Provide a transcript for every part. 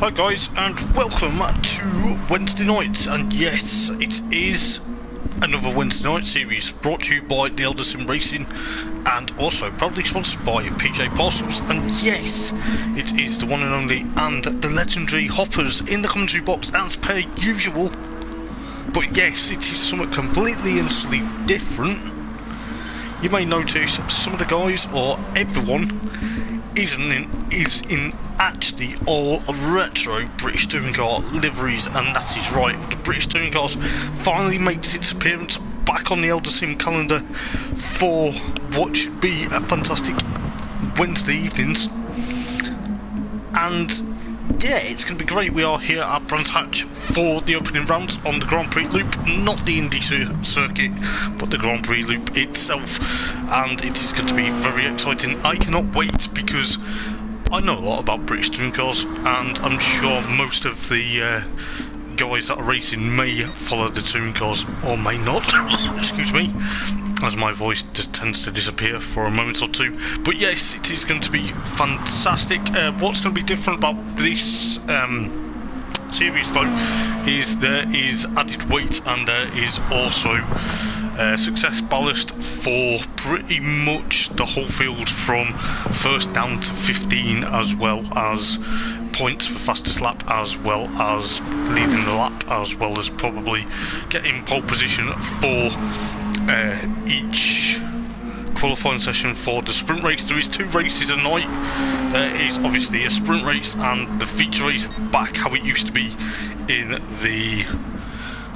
Hi guys, and welcome to Wednesday nights, and yes, it is another Wednesday night series brought to you by the Eldar Racing and also proudly sponsored by Parcels. And yes, it is the one and only and the legendary Hoppers in the commentary box as per usual. But yes, it is something completely and utterly different. You may notice some of the guys, or everyone, is in actually all retro British touring car liveries, and that is right. The British touring cars finally makes its appearance back on the Eldar Sim calendar for what should be a fantastic Wednesday evenings. And yeah, it's going to be great. We are here at Brands Hatch for the opening rounds on the Grand Prix loop, not the Indy circuit, but the Grand Prix loop itself, and it is going to be very exciting. I cannot wait because I know a lot about British touring cars, and I'm sure most of the guys that are racing may follow the touring cars or may not. Excuse me, as my voice just tends to disappear for a moment or two. But yes, it is going to be fantastic. What's going to be different about this series though is there is added weight, and there is also success ballast for pretty much the whole field from first down to 15, as well as points for fastest lap, as well as leading the lap, as well as probably getting pole position for each qualifying session for the sprint race. There is 2 races a night. There is obviously a sprint race and the feature race, back how it used to be in the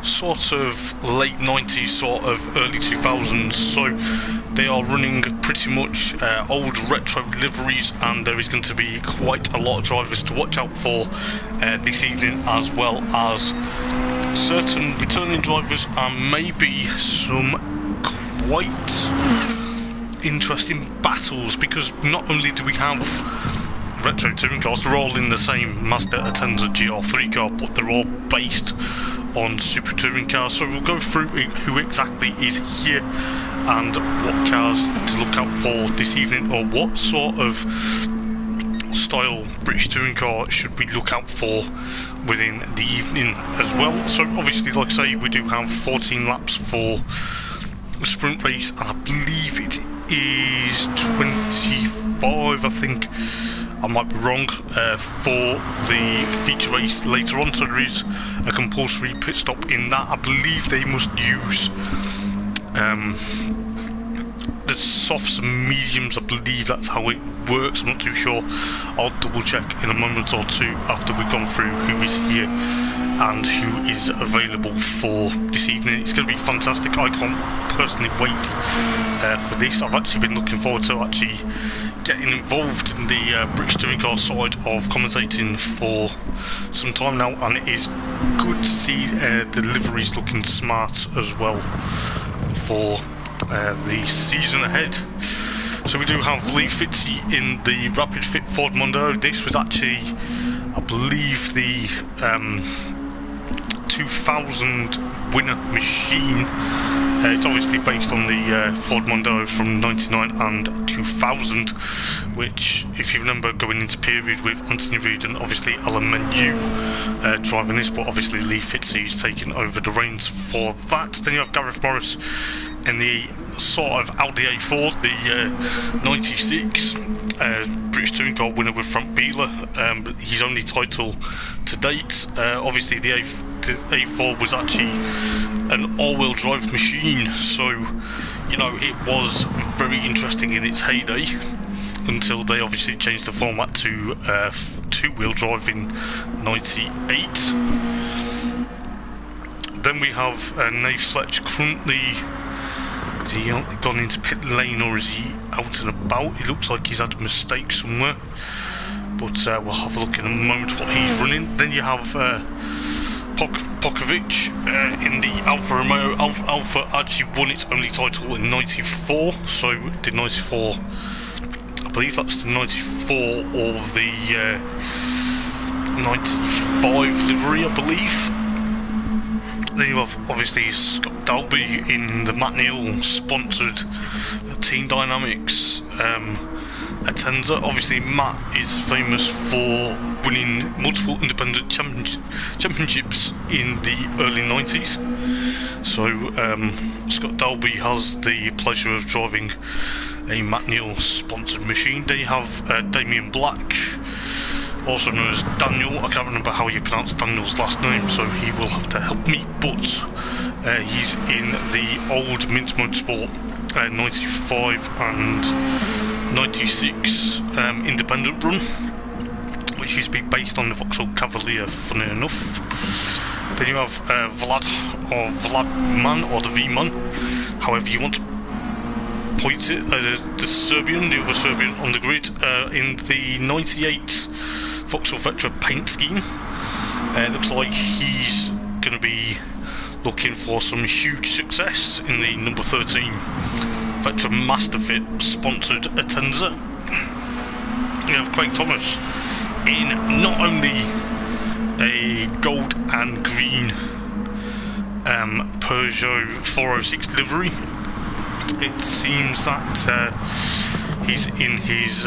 sort of late 90s, sort of early 2000s. So they are running pretty much old retro liveries, and there is going to be quite a lot of drivers to watch out for this evening, as well as certain returning drivers and maybe some quite interesting battles, because not only do we have retro touring cars, they're all in the same Mazda Atenza GR3 car, but they're all based on super touring cars. So we'll go through who exactly is here and what cars to look out for this evening, or what sort of style British touring car should we look out for within the evening as well. So obviously, like I say, we do have 14 laps for the sprint race, and I believe it is 25, I think, I might be wrong, for the feature race later on. So there is a compulsory pit stop in that. I believe they must use the softs and mediums. I believe that's how it works. I'm not too sure. I'll double check in a moment or two after we've gone through who is here and who is available for this evening. It's going to be fantastic. I can't personally wait for this. I've actually been looking forward to actually getting involved in the British touring car side of commentating for some time now, and it is good to see the liveries looking smart as well for the season ahead. So we do have Lee Fitzy in the Rapid Fit Ford Mondeo. This was actually, I believe, the 2000 winner machine. It's obviously based on the Ford Mondeo from 99 and 2000, which, if you remember, going into period with Anthony Reid and obviously Alan Menu driving this, but obviously Lee Fitzey's taken over the reins for that. Then you have Gareth Morris in the sort of Audi A4, the 96, British Touring Car winner with Frank Beeler, his only title to date. Obviously the A4 was actually an all-wheel drive machine, so you know it was very interesting in its heyday until they obviously changed the format to two-wheel drive in 98. Then we have Nate Fletch currently. Has he gone into pit lane or is he out and about? It looks like he's had a mistake somewhere, but we'll have a look in a moment what he's running. Then you have Pokovic in the Alfa Romeo. Alfa actually won its only title in 94, so the 94, I believe that's the 94 or the 95 livery, I believe. Then you have obviously Scott Dalby in the Matt Neal sponsored Team Dynamics Atenza. Obviously Matt is famous for winning multiple independent championships in the early 90s. So Scott Dalby has the pleasure of driving a Matt Neal sponsored machine. Then you have Damien Black, also known as Daniel. I can't remember how you pronounce Daniel's last name, so he will have to help me, but he's in the old Mint Motorsport 95 and 96 independent run, which used to be based on the Vauxhall Cavalier, funny enough. Then you have Vladman, or the V-Man, however you want to point it, the Serbian, the other Serbian on the grid, in the 98 Vauxhall Vectra paint scheme. It looks like he's going to be looking for some huge success in the number 13 Vectra Masterfit sponsored Atenza. You have Craig Thomas in not only a gold and green Peugeot 406 livery. It seems that he's in his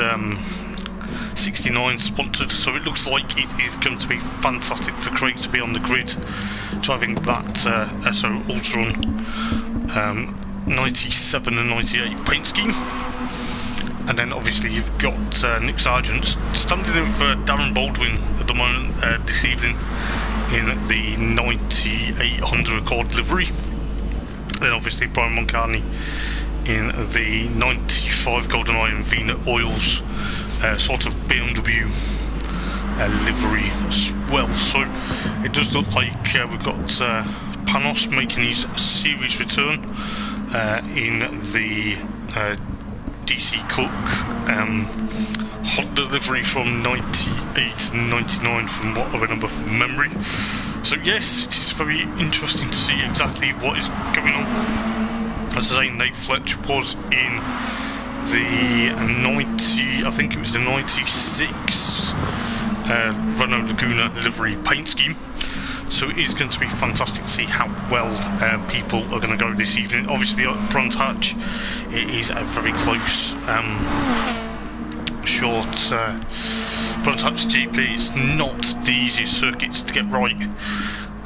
69 sponsored, so it looks like it is going to be fantastic for Craig to be on the grid driving that SO Ultron 97 and 98 paint scheme. And then obviously you've got Nick Sargent standing in for Darren Baldwin at the moment this evening in the 9800 Accord livery. Then obviously Brian Moncani in the 95 GoldenEye and V-Net Oils sort of BMW livery as well. So it does look like we've got Panos making his series return in the DC Cook Honda livery from 98 and 99 from what I remember from memory. So yes, it is very interesting to see exactly what is going on. As I say, Nate Fletch was in the 90, I think it was the 96 Renault Laguna livery paint scheme. So it is going to be fantastic to see how well people are going to go this evening. Obviously at Bronze Hatch, it is a very close short Bronze Hatch GP. It's not the easiest circuits to get right,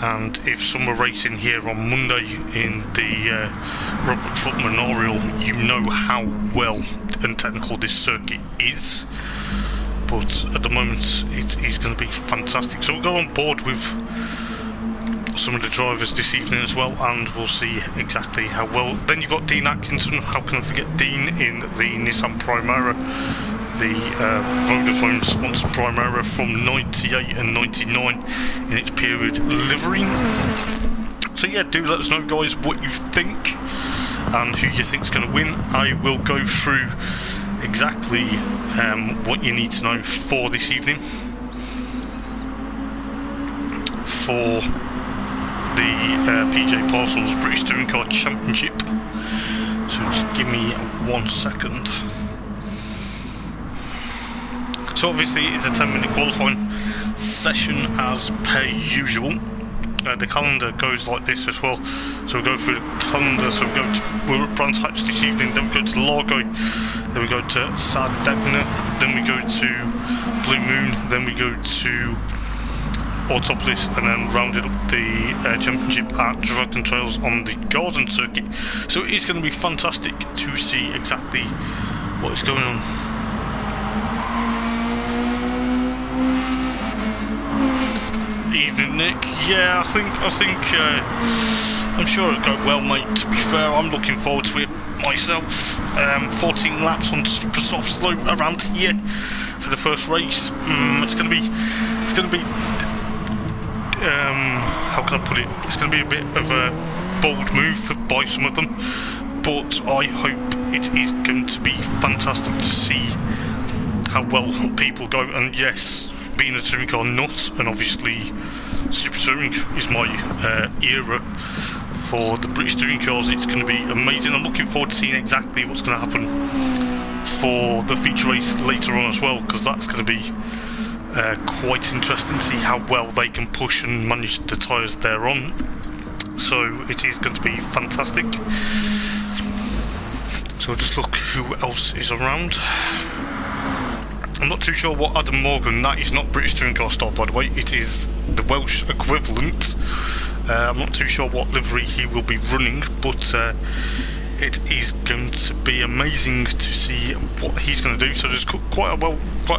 and if some were racing here on Monday in the Robert Foote Memorial, you know how well and technical this circuit is. But at the moment it is going to be fantastic. So we'll go on board with some of the drivers this evening as well, and we'll see exactly how well. Then you've got Dean Atkinson. How can I forget Dean in the Nissan Primera, the Vodafone sponsored Primera from 98 and 99 in its period livery. So yeah, do let us know guys what you think and who you think is going to win. I will go through exactly what you need to know for this evening for the PJ Parcels British Touring Car Championship. So just give me 1 second. So obviously it's a 10-minute qualifying session as per usual. the calendar goes like this as well. So we go through the calendar. So we're at Brands Hatch this evening. Then we go to Largo. Then we go to Sardegna. Then we go to Blue Moon. Then we go to Autopolis, and then rounded up the championship at Dragon Trails on the Garden Circuit. So it is going to be fantastic to see exactly what is going on. Evening, Nick. Yeah, I think I'm sure it'll go well, mate. To be fair, I'm looking forward to it myself. 14 laps on super soft slope around here for the first race. It's going to be. How can I put it? It's going to be a bit of a bold move by some of them, but I hope it is going to be fantastic to see how well people go. And yes, being a touring car nut, and obviously super touring is my era for the British touring cars, it's going to be amazing. I'm looking forward to seeing exactly what's going to happen for the feature race later on as well, because that's going to be quite interesting to see how well they can push and manage the tyres they're on. So it is going to be fantastic. So I'll just look who else is around. I'm not too sure what Adam Morgan, that is not British touring car style, by the way, it is the Welsh equivalent. I'm not too sure what livery he will be running, but it is going to be amazing to see what he's going to do. So there's quite a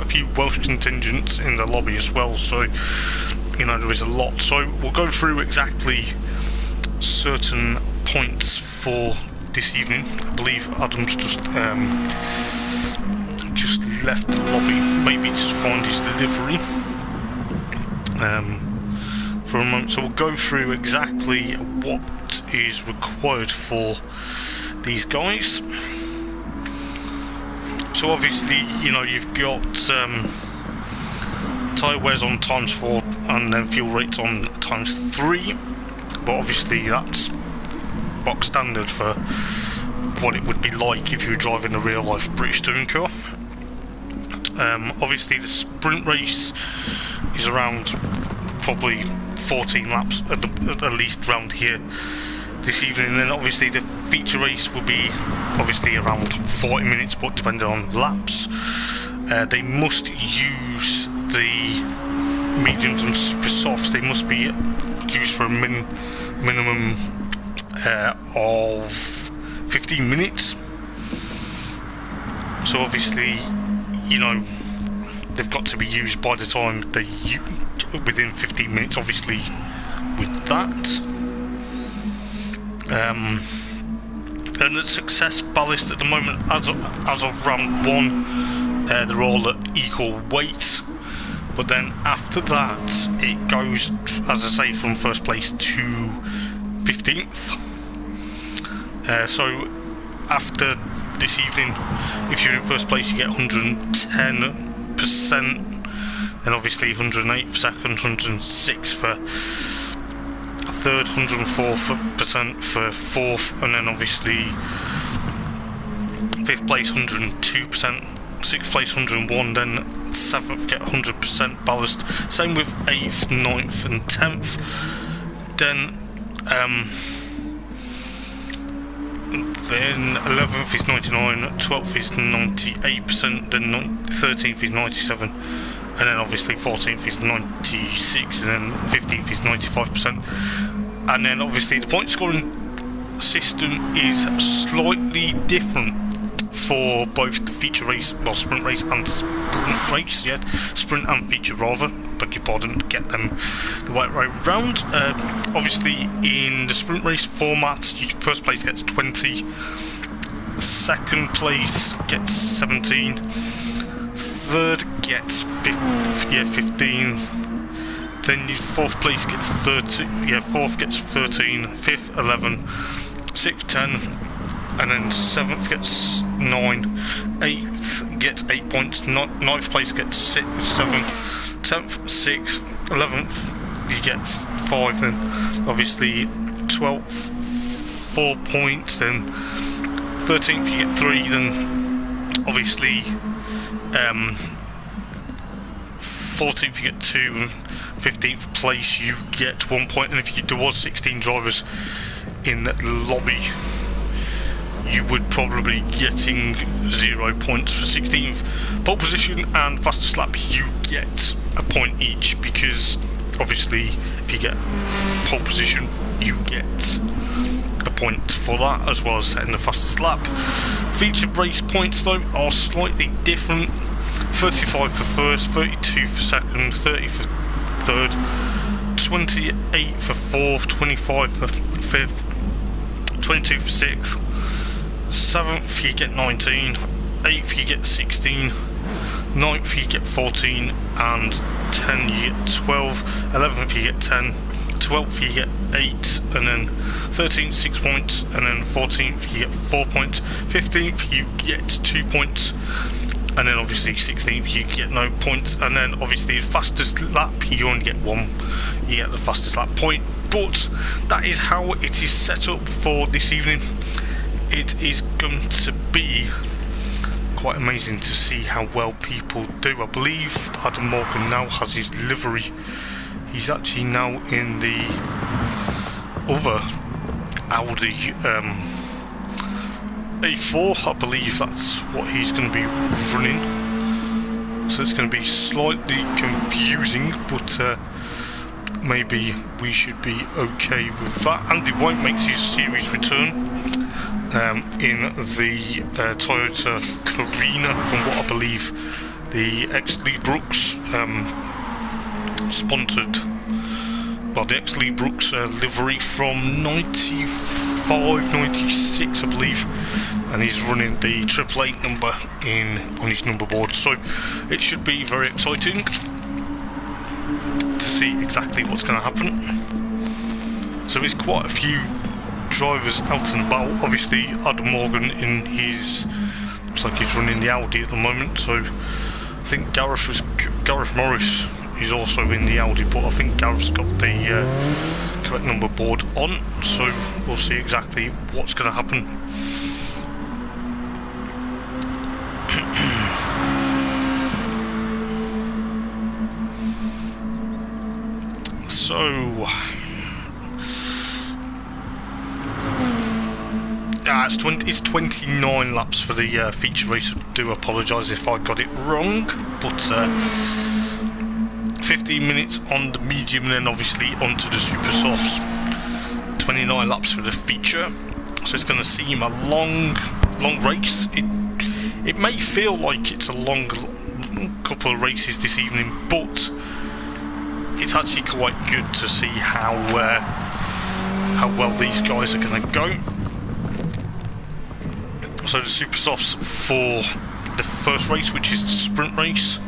few Welsh contingents in the lobby as well, so you know there is a lot. So we'll go through exactly certain points for this evening. I believe Adam's just left the lobby, maybe to find his delivery for a moment. So we'll go through exactly what is required for these guys. So obviously, you know, you've got tyre wears on ×4 and then fuel rates on ×3, but obviously that's box standard for what it would be like if you were driving a real life British touring car. Obviously the sprint race is around probably 14 laps at least around here this evening, and then obviously the feature race will be obviously around 40 minutes, but depending on laps. They must use the mediums and super softs. They must be used for a minimum of 15 minutes. So obviously, you know, they've got to be used by the time within 15 minutes, obviously, with that. And the success ballast at the moment, as of round 1, they're all at equal weight, but then after that it goes, as I say, from first place to 15th. So after this evening, if you're in first place, you get 110%, and obviously 108 for second, 106 for third, 104% for fourth, and then obviously 5th place 102%, 6th place 101, then 7th get 100% ballast. Same with 8th, 9th and 10th. Then 11th is 99, 12th is 98%, then 13th is 97, and then obviously 14th is 96, and then 15th is 95%. And then obviously the point scoring system is slightly different for both the feature race, well, sprint race and sprint race, yeah, sprint and feature rather, beg your pardon, get them the right way round. Obviously in the sprint race format, first place gets 20, second place gets 17, third gets 15, then your fourth place gets 30, yeah, fourth gets 13, fifth 11, sixth 10, and then 7th gets 9, 8th gets 8 points, 9th place gets 7, 10th 6, 11th you get 5, then obviously 12th 4 points, then 13th you get 3, then obviously 14th you get 2, and 15th place you get 1 point. And if there was 16 drivers in the lobby, you would probably getting 0 points for 16th. Pole position and fastest lap, you get a point each, because obviously if you get pole position you get a point for that, as well as setting the fastest lap. Featured race points though are slightly different. 35 for first, 32 for second, 30 for third, 28 for fourth, 25 for fifth, 22 for sixth, 7th you get 19, 8th you get 16, 9th you get 14, and 10 you get 12, 11th you get 10, 12th you get 8, and then 13th 6 points, and then 14th you get 4 points, 15th you get 2 points, and then obviously 16th you get no points, and then obviously the fastest lap you only get 1, you get the fastest lap point. But that is how it is set up for this evening. It is going to be quite amazing to see how well people do. I believe Adam Morgan now has his livery. He's actually now in the other Audi A4, I believe that's what he's going to be running. So it's going to be slightly confusing, but maybe we should be okay with that. Andy White makes his series return in the Toyota Carina, from what I believe the ex-Lee Brooks sponsored, well, the ex-Lee Brooks livery from 95, 96 I believe, and he's running the 888 number on his number board, so it should be very exciting to see exactly what's going to happen. So there's quite a few drivers out and about. Obviously Adam Morgan in his, looks like he's running the Audi at the moment, so I think Gareth Morris is also in the Audi, but I think Gareth's got the correct number board on, so we'll see exactly what's going to happen. So it's 29 laps for the feature race. I do apologise if I got it wrong, but 15 minutes on the medium, and then obviously onto the super softs. 29 laps for the feature, so it's going to seem a long race. It may feel like it's a long couple of races this evening, but it's actually quite good to see how well these guys are going to go. So the super softs for the first race, which is the sprint race,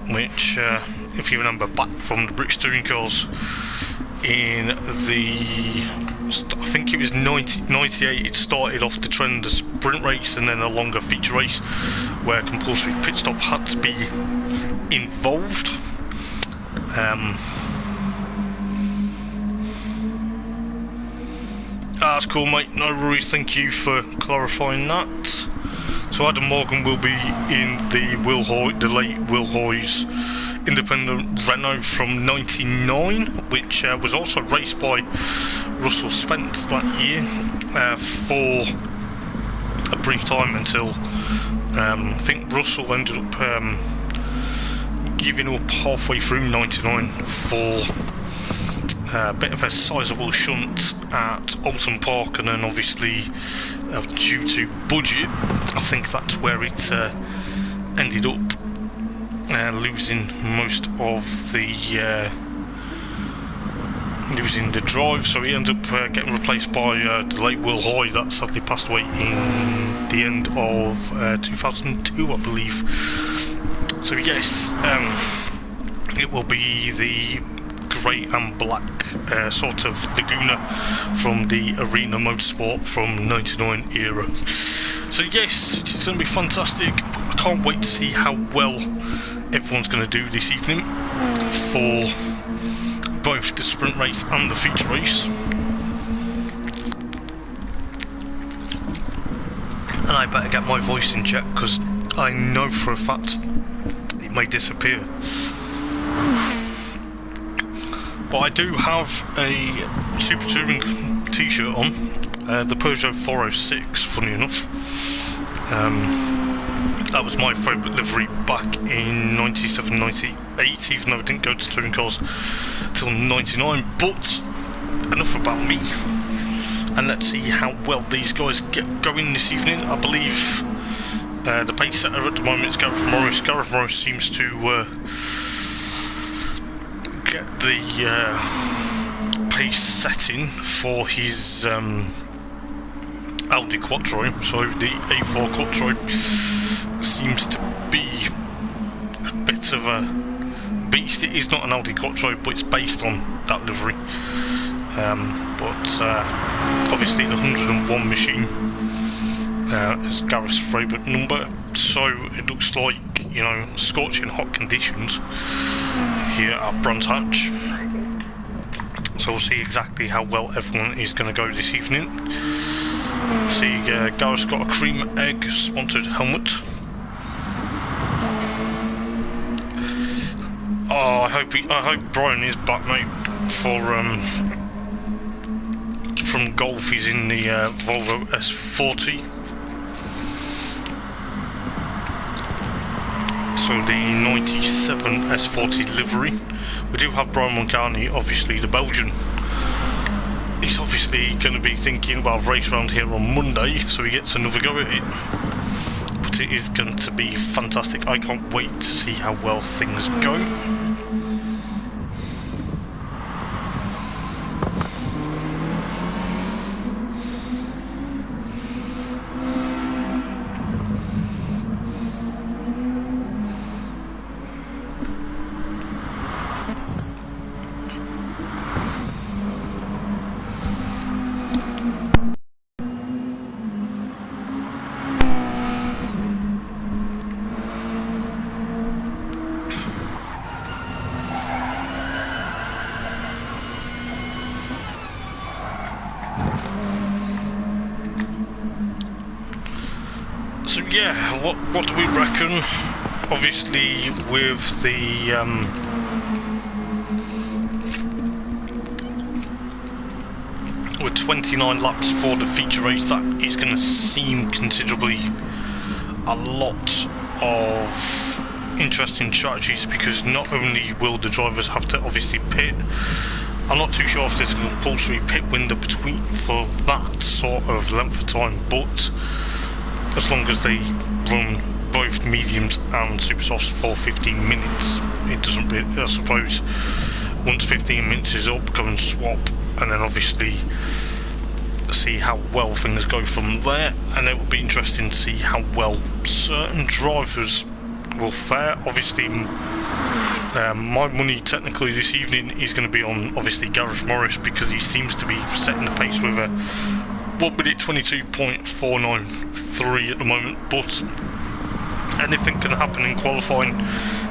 which if you remember back from the British Touring Cars in the, I think it was 98, it started off the trend, the sprint race, and then a longer feature race where compulsory pit stop had to be involved. That's cool, mate, no worries, thank you for clarifying that. So Adam Morgan will be in the late Will Hoy's independent Renault from 99, which was also raced by Russell Spence that year for a brief time, until I think Russell ended up giving up halfway through 99 for a bit of a sizable shunt at Alton Park, and then obviously due to budget, I think that's where it ended up losing most of the drive, so he ended up getting replaced by the late Will Hoy that sadly passed away in the end of 2002, I believe. So yes, it will be the grey and black sort of Laguna from the Arena Motorsport from 99 era. So yes, it's going to be fantastic. I can't wait to see how well everyone's going to do this evening for both the sprint race and the feature race. And I better get my voice in check, because I know for a fact it may disappear. But I do have a Super Touring t-shirt on, the Peugeot 406, funny enough. That was my favourite livery back in 97, 98, even though I didn't go to touring cars till 99. But enough about me, and let's see how well these guys get going this evening. I believe the pace setter at the moment is Gareth Morris. Gareth Morris seems to get the pace setting for his Audi Quattro, so the A4 Quattro seems to be a bit of a beast. It is not an Audi Quattro, but it's based on that livery. But obviously the 101 machine is Gareth's favourite number, so it looks like, you know, scorching hot conditions here at Brands Hatch. So we'll see exactly how well everyone is going to go this evening. See, Gareth's got a cream egg sponsored helmet. Oh, I hope Brian is back, mate. For from Golf, he's in the Volvo S40. So the 97 S40 livery. We do have Brian Moncani, obviously the Belgian. He's obviously going to be thinking about a race round here on Monday, so he gets another go at it. But it is going to be fantastic. I can't wait to see how well things go. So yeah, what do we reckon? Obviously with the with 29 laps for the feature race, that is going to seem considerably a lot of interesting strategies, because not only will the drivers have to obviously pit, I'm not too sure if there's a compulsory pit window between for that sort of length of time, but as long as they run both mediums and super softs for 15 minutes, it doesn't really, I suppose, once 15 minutes is up, go and swap, and then obviously see how well things go from there. And it will be interesting to see how well certain drivers will fare. Obviously my money technically this evening is going to be on obviously Gareth Morris, because he seems to be setting the pace with a 1 minute 22.493 at the moment, but anything can happen in qualifying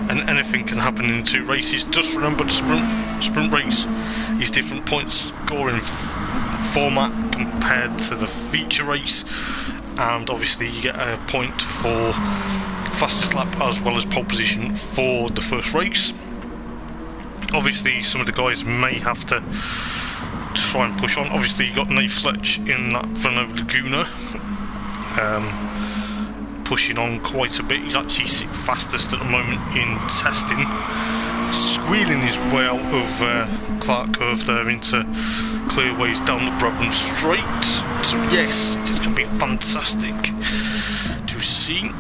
and anything can happen in 2 races. Just remember, the sprint race is different points scoring format compared to the feature race, and obviously you get a point for fastest lap as well as pole position for the first race. Obviously some of the guys may have to try and push on. Obviously you got Nate Fletch in that Renault Laguna, pushing on quite a bit. He's actually fastest at the moment in testing, squealing his way out of Clark Curve there into clear ways down the Brabham Straight. So yes, it's going to be fantastic to see.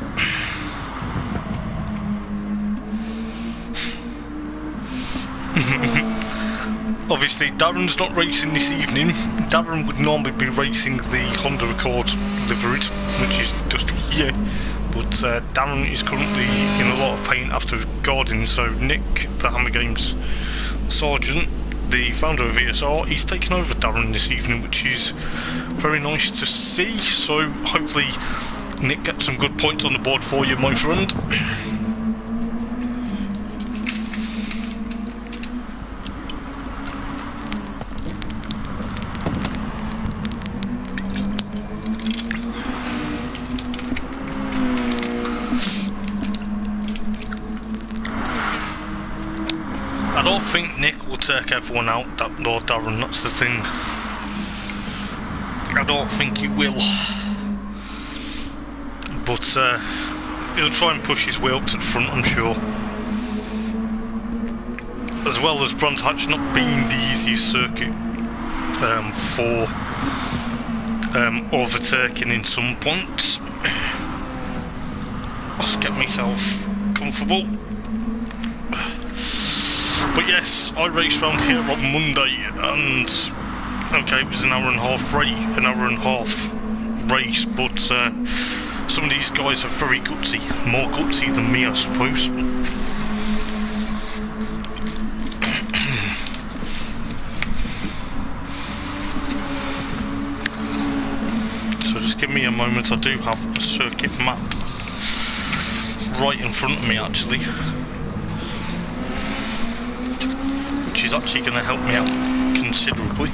Obviously Darren's not racing this evening. Darren would normally be racing the Honda Accord liveried, which is just here, but Darren is currently in a lot of pain after guarding, so Nick, the Hammer Games sergeant, the founder of ESR, he's taken over Darren this evening, which is very nice to see. So hopefully Nick gets some good points on the board for you, my friend. don't think Nick will take everyone out, or Darren, that's the thing. I don't think he will. But he'll try and push his way up to the front, I'm sure. As well as Brands Hatch not being the easiest circuit for overtaking in some points. Just get myself comfortable. But yes, I raced around here on Monday, and okay, it was an hour and a half race, but some of these guys are very gutsy, more gutsy than me, I suppose. So just give me a moment. I do have a circuit map right in front of me, actually, which is actually going to help me out considerably.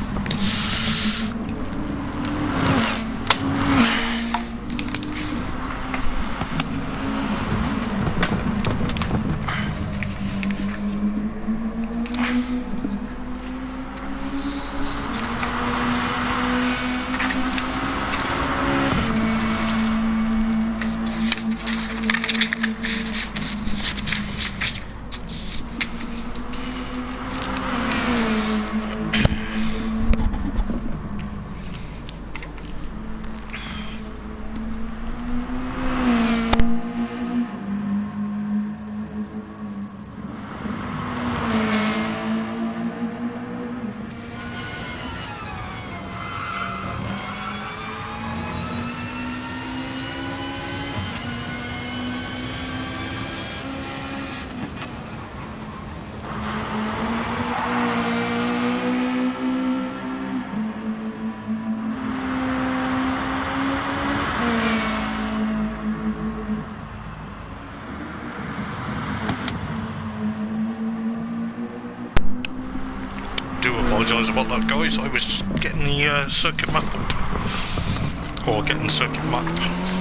Apologise about that, guys. I was just getting the circuit map up, or getting the circuit map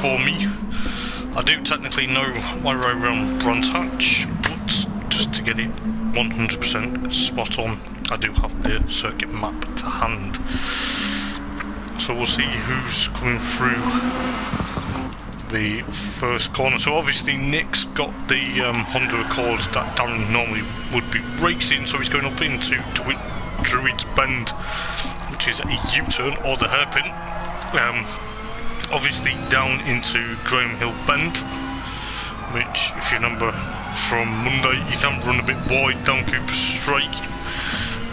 for me. I do technically know my way around Brands Hatch, but just to get it 100% spot on, I do have the circuit map to hand. So we'll see who's coming through the first corner. So obviously Nick's got the Honda Accord that Darren normally would be racing, so he's going up into Druids Bend, which is a U-turn, or the hairpin, obviously down into Graham Hill Bend, which, if you remember from Monday, you can run a bit wide down Cooper Straight,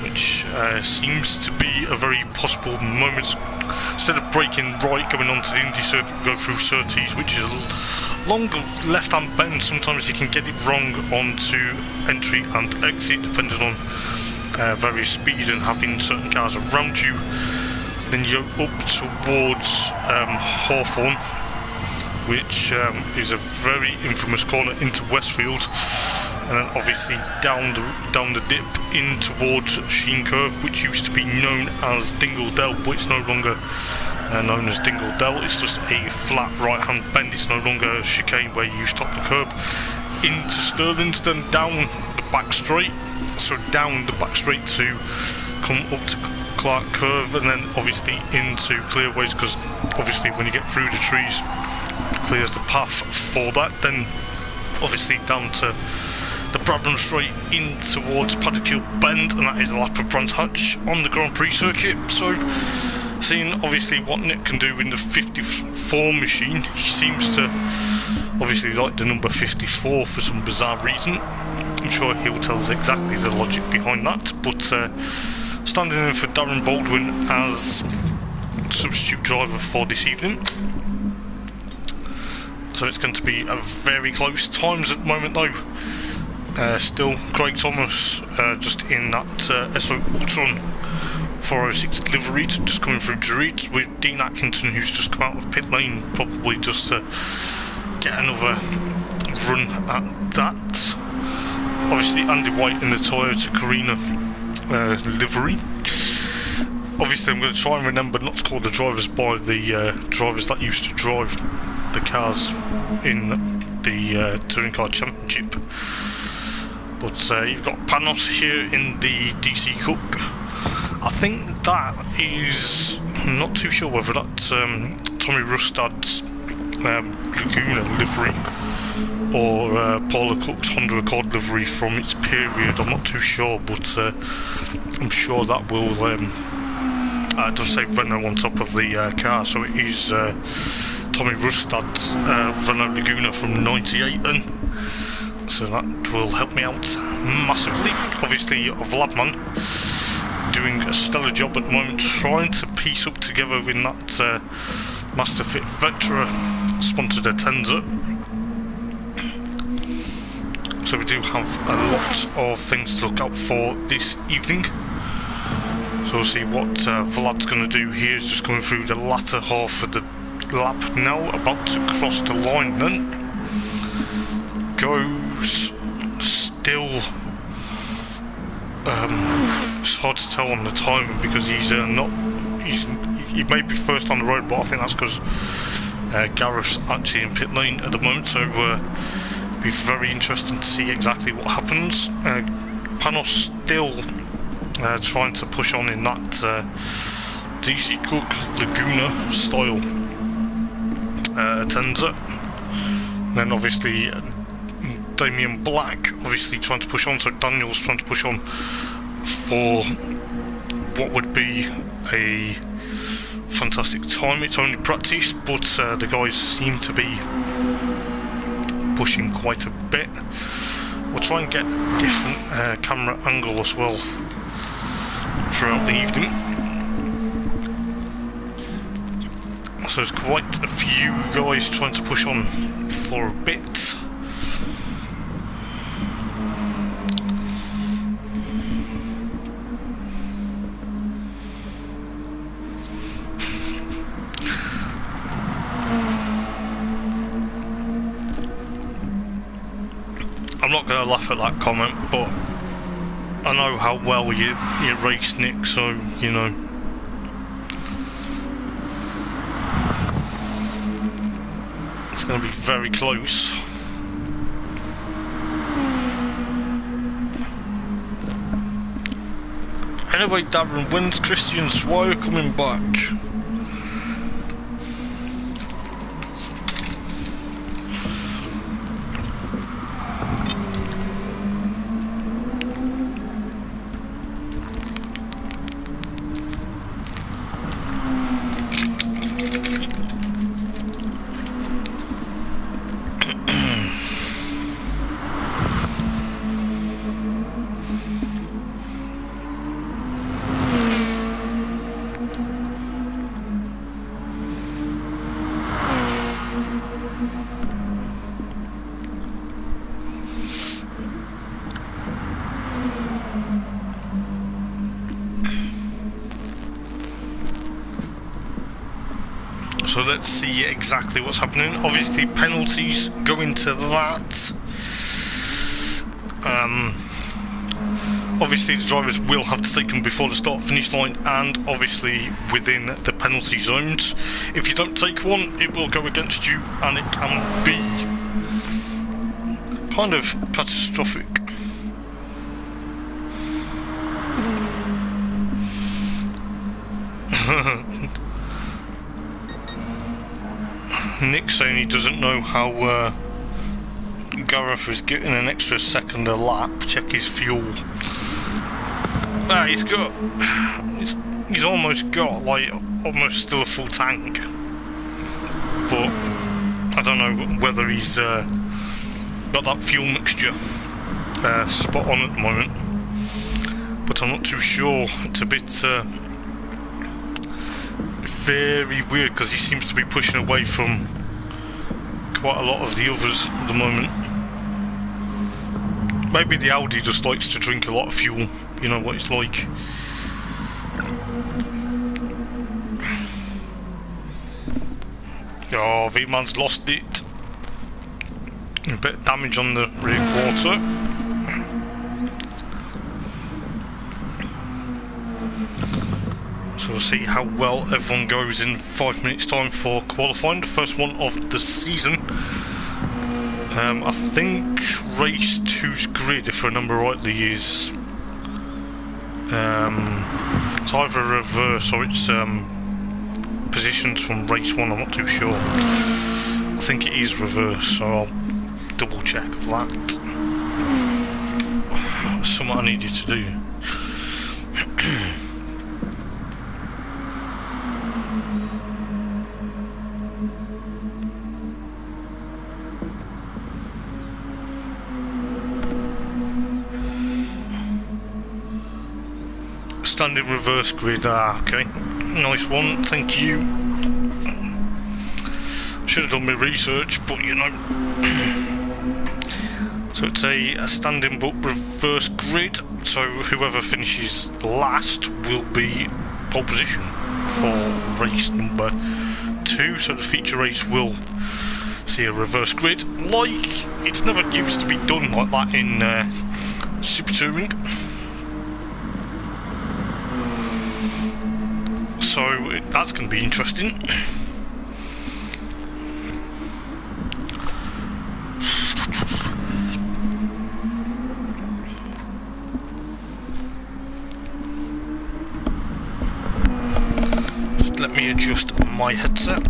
which seems to be a very possible moment. Instead of braking right going on to the Indy circuit, go through Surtees, which is a longer left-hand bend. Sometimes you can get it wrong onto entry and exit, depending on various speed and having certain cars around you. Then you go up towards Hawthorne, which is a very infamous corner into Westfield, and then obviously down the dip in towards Sheen Curve, which used to be known as Dingle Dell, but it's no longer known as Dingle Dell. It's just a flat right-hand bend. It's no longer a chicane where you stop the curb. Into Stirling's, then down the back straight. So down the back straight to come up to Clark Curve, and then obviously into Clearways, because obviously when you get through the trees, it clears the path for that. Then obviously down to the Bradburn Straight in towards Paddock Hill Bend, and that is a lap of Brands Hatch on the Grand Prix circuit. So seeing obviously what Nick can do in the 54 machine, he seems to obviously like the number 54 for some bizarre reason. I'm sure he'll tell us exactly the logic behind that, but standing in for Darren Baldwin as substitute driver for this evening. So it's going to be a very close times at the moment though. Still Craig Thomas just in that SO Ultron 406 livery, just coming through Druids, with Dean Atkinson, who's just come out of pit lane, probably just to get another run at that. Obviously Andy White in the Toyota Carina livery. Obviously I'm going to try and remember not to call the drivers by the drivers that used to drive the cars in the Touring Car Championship. But you've got Panos here in the DC Cook. I think that is, I'm not too sure whether that's Tommy Rustad's Laguna livery or Paula Cook's Honda Accord livery from its period. I'm not too sure, but I'm sure that will it does say Renault on top of the car, so it is Tommy Rustad's Renault Laguna from 98 then. So that will help me out massively. Obviously, Vladman doing a stellar job at the moment, trying to piece up together in that Masterfit Vectra sponsored Atenza. So we do have a lot of things to look out for this evening. So we'll see what Vlad's going to do here. Is just going through the latter half of the lap now, about to cross the line then. Goes still, it's hard to tell on the timing because he may be first on the road, but I think that's because Gareth's actually in pit lane at the moment, so it'll be very interesting to see exactly what happens. Panos still trying to push on in that DC Cook Laguna style Atenza. Then obviously Damien Black obviously trying to push on, so Daniel's trying to push on for what would be a fantastic time. It's only practice, but the guys seem to be pushing quite a bit. We'll try and get a different camera angle as well throughout the evening. So there's quite a few guys trying to push on for a bit. I'm not going to laugh at that comment, but I know how well you race, Nick, so, you know. It's going to be very close. Anyway, Darren, when's Christian Swire coming back? So let's see exactly what's happening. Obviously penalties go into that. Obviously the drivers will have to take them before the start finish line and obviously within the penalty zones. If you don't take one, it will go against you and it can be kind of catastrophic. Nick saying he doesn't know how Gareth is getting an extra second a lap. Check his fuel. He's almost got like almost still a full tank, but I don't know whether he's got that fuel mixture spot on at the moment. But I'm not too sure. It's a bit very weird because he seems to be pushing away from quite a lot of the others at the moment. Maybe the Audi just likes to drink a lot of fuel, you know what it's like. Oh, V-Man's lost it. A bit of damage on the rear quarter. So we'll see how well everyone goes in 5 minutes time for qualifying, the first one of the season. I think race 2's grid, if I remember rightly, is it's either reverse or it's positions from race 1. I'm not too sure. I think it is reverse, so I'll double check that. Something I needed to do. Standing reverse grid, okay. Nice one, thank you. Should have done my research, but you know. So it's a standing but reverse grid, so whoever finishes last will be pole position for race number 2. So the feature race will see a reverse grid, like it's never used to be done like that in Super Touring. So that's going to be interesting. Just let me adjust my headset.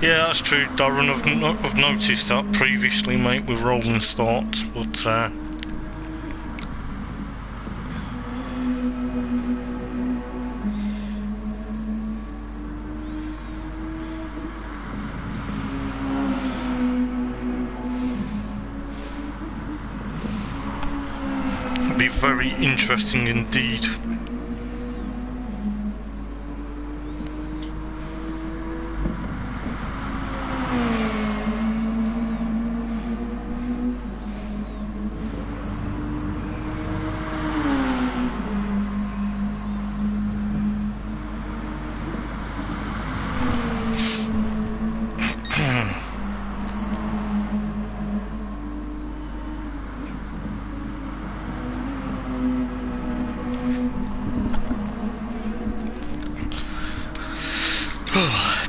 Yeah, that's true, Darren. I've noticed that previously, mate, with rolling starts, but it'd be very interesting indeed.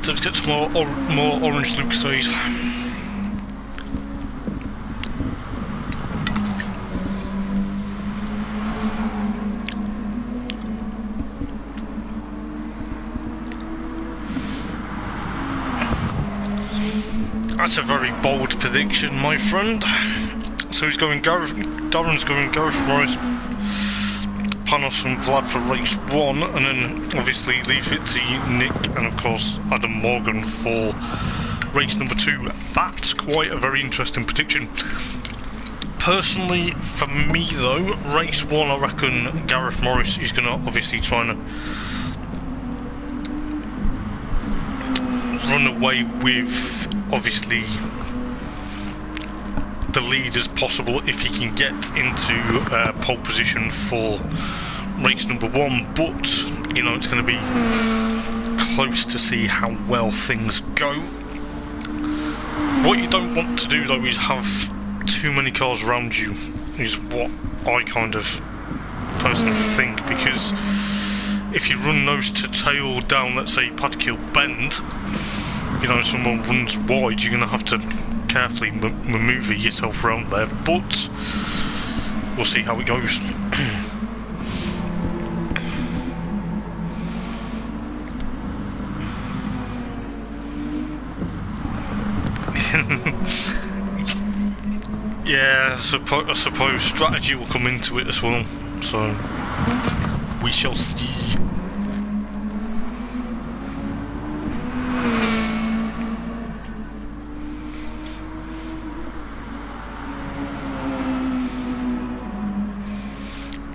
Let's get some more orange Lucasade. That's a very bold prediction, my friend. So he's going Darren's going Gareth Morris, Panos and Vlad for race 1, and then obviously Lee Fitzy, Nick, and of course Adam Morgan for race number 2. That's quite a very interesting prediction. Personally, for me though, race 1, I reckon Gareth Morris is going to obviously try and run away with obviously the lead as possible if he can get into pole position for race number 1, but you know it's going to be close to see how well things go. What you don't want to do though is have too many cars around you, is what I kind of personally think, because if you run nose to tail down, let's say Padkill Bend, you know, someone runs wide, you're going to have to carefully manoeuvre yourself around there, but we'll see how it goes. Yeah, I suppose strategy will come into it as well, so we shall see.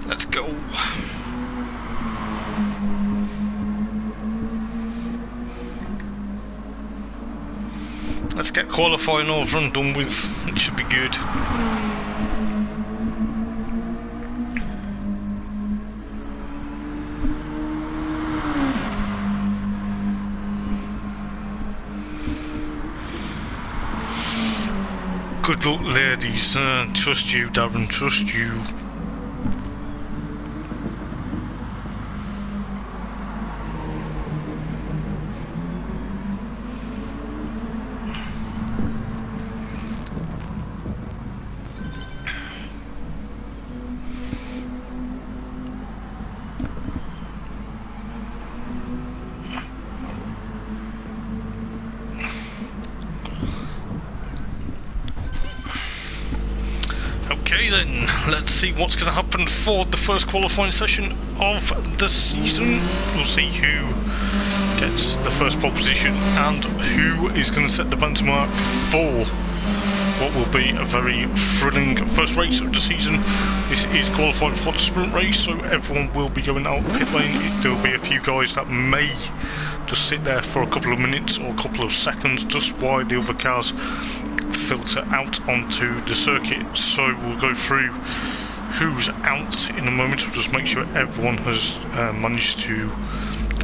Let's go. Let's get qualifying over and done with. It should be good. Good luck, ladies. Trust you, Darren, trust you. Okay then, let's see what's going to happen for the first qualifying session of the season. We'll see who gets the first pole position and who is going to set the benchmark for what will be a very thrilling first race of the season. This is qualifying for the sprint race, so everyone will be going out pit lane. There will be a few guys that may just sit there for a couple of minutes or a couple of seconds just while the other cars filter out onto the circuit. So we'll go through who's out in a moment. We'll just make sure everyone has managed to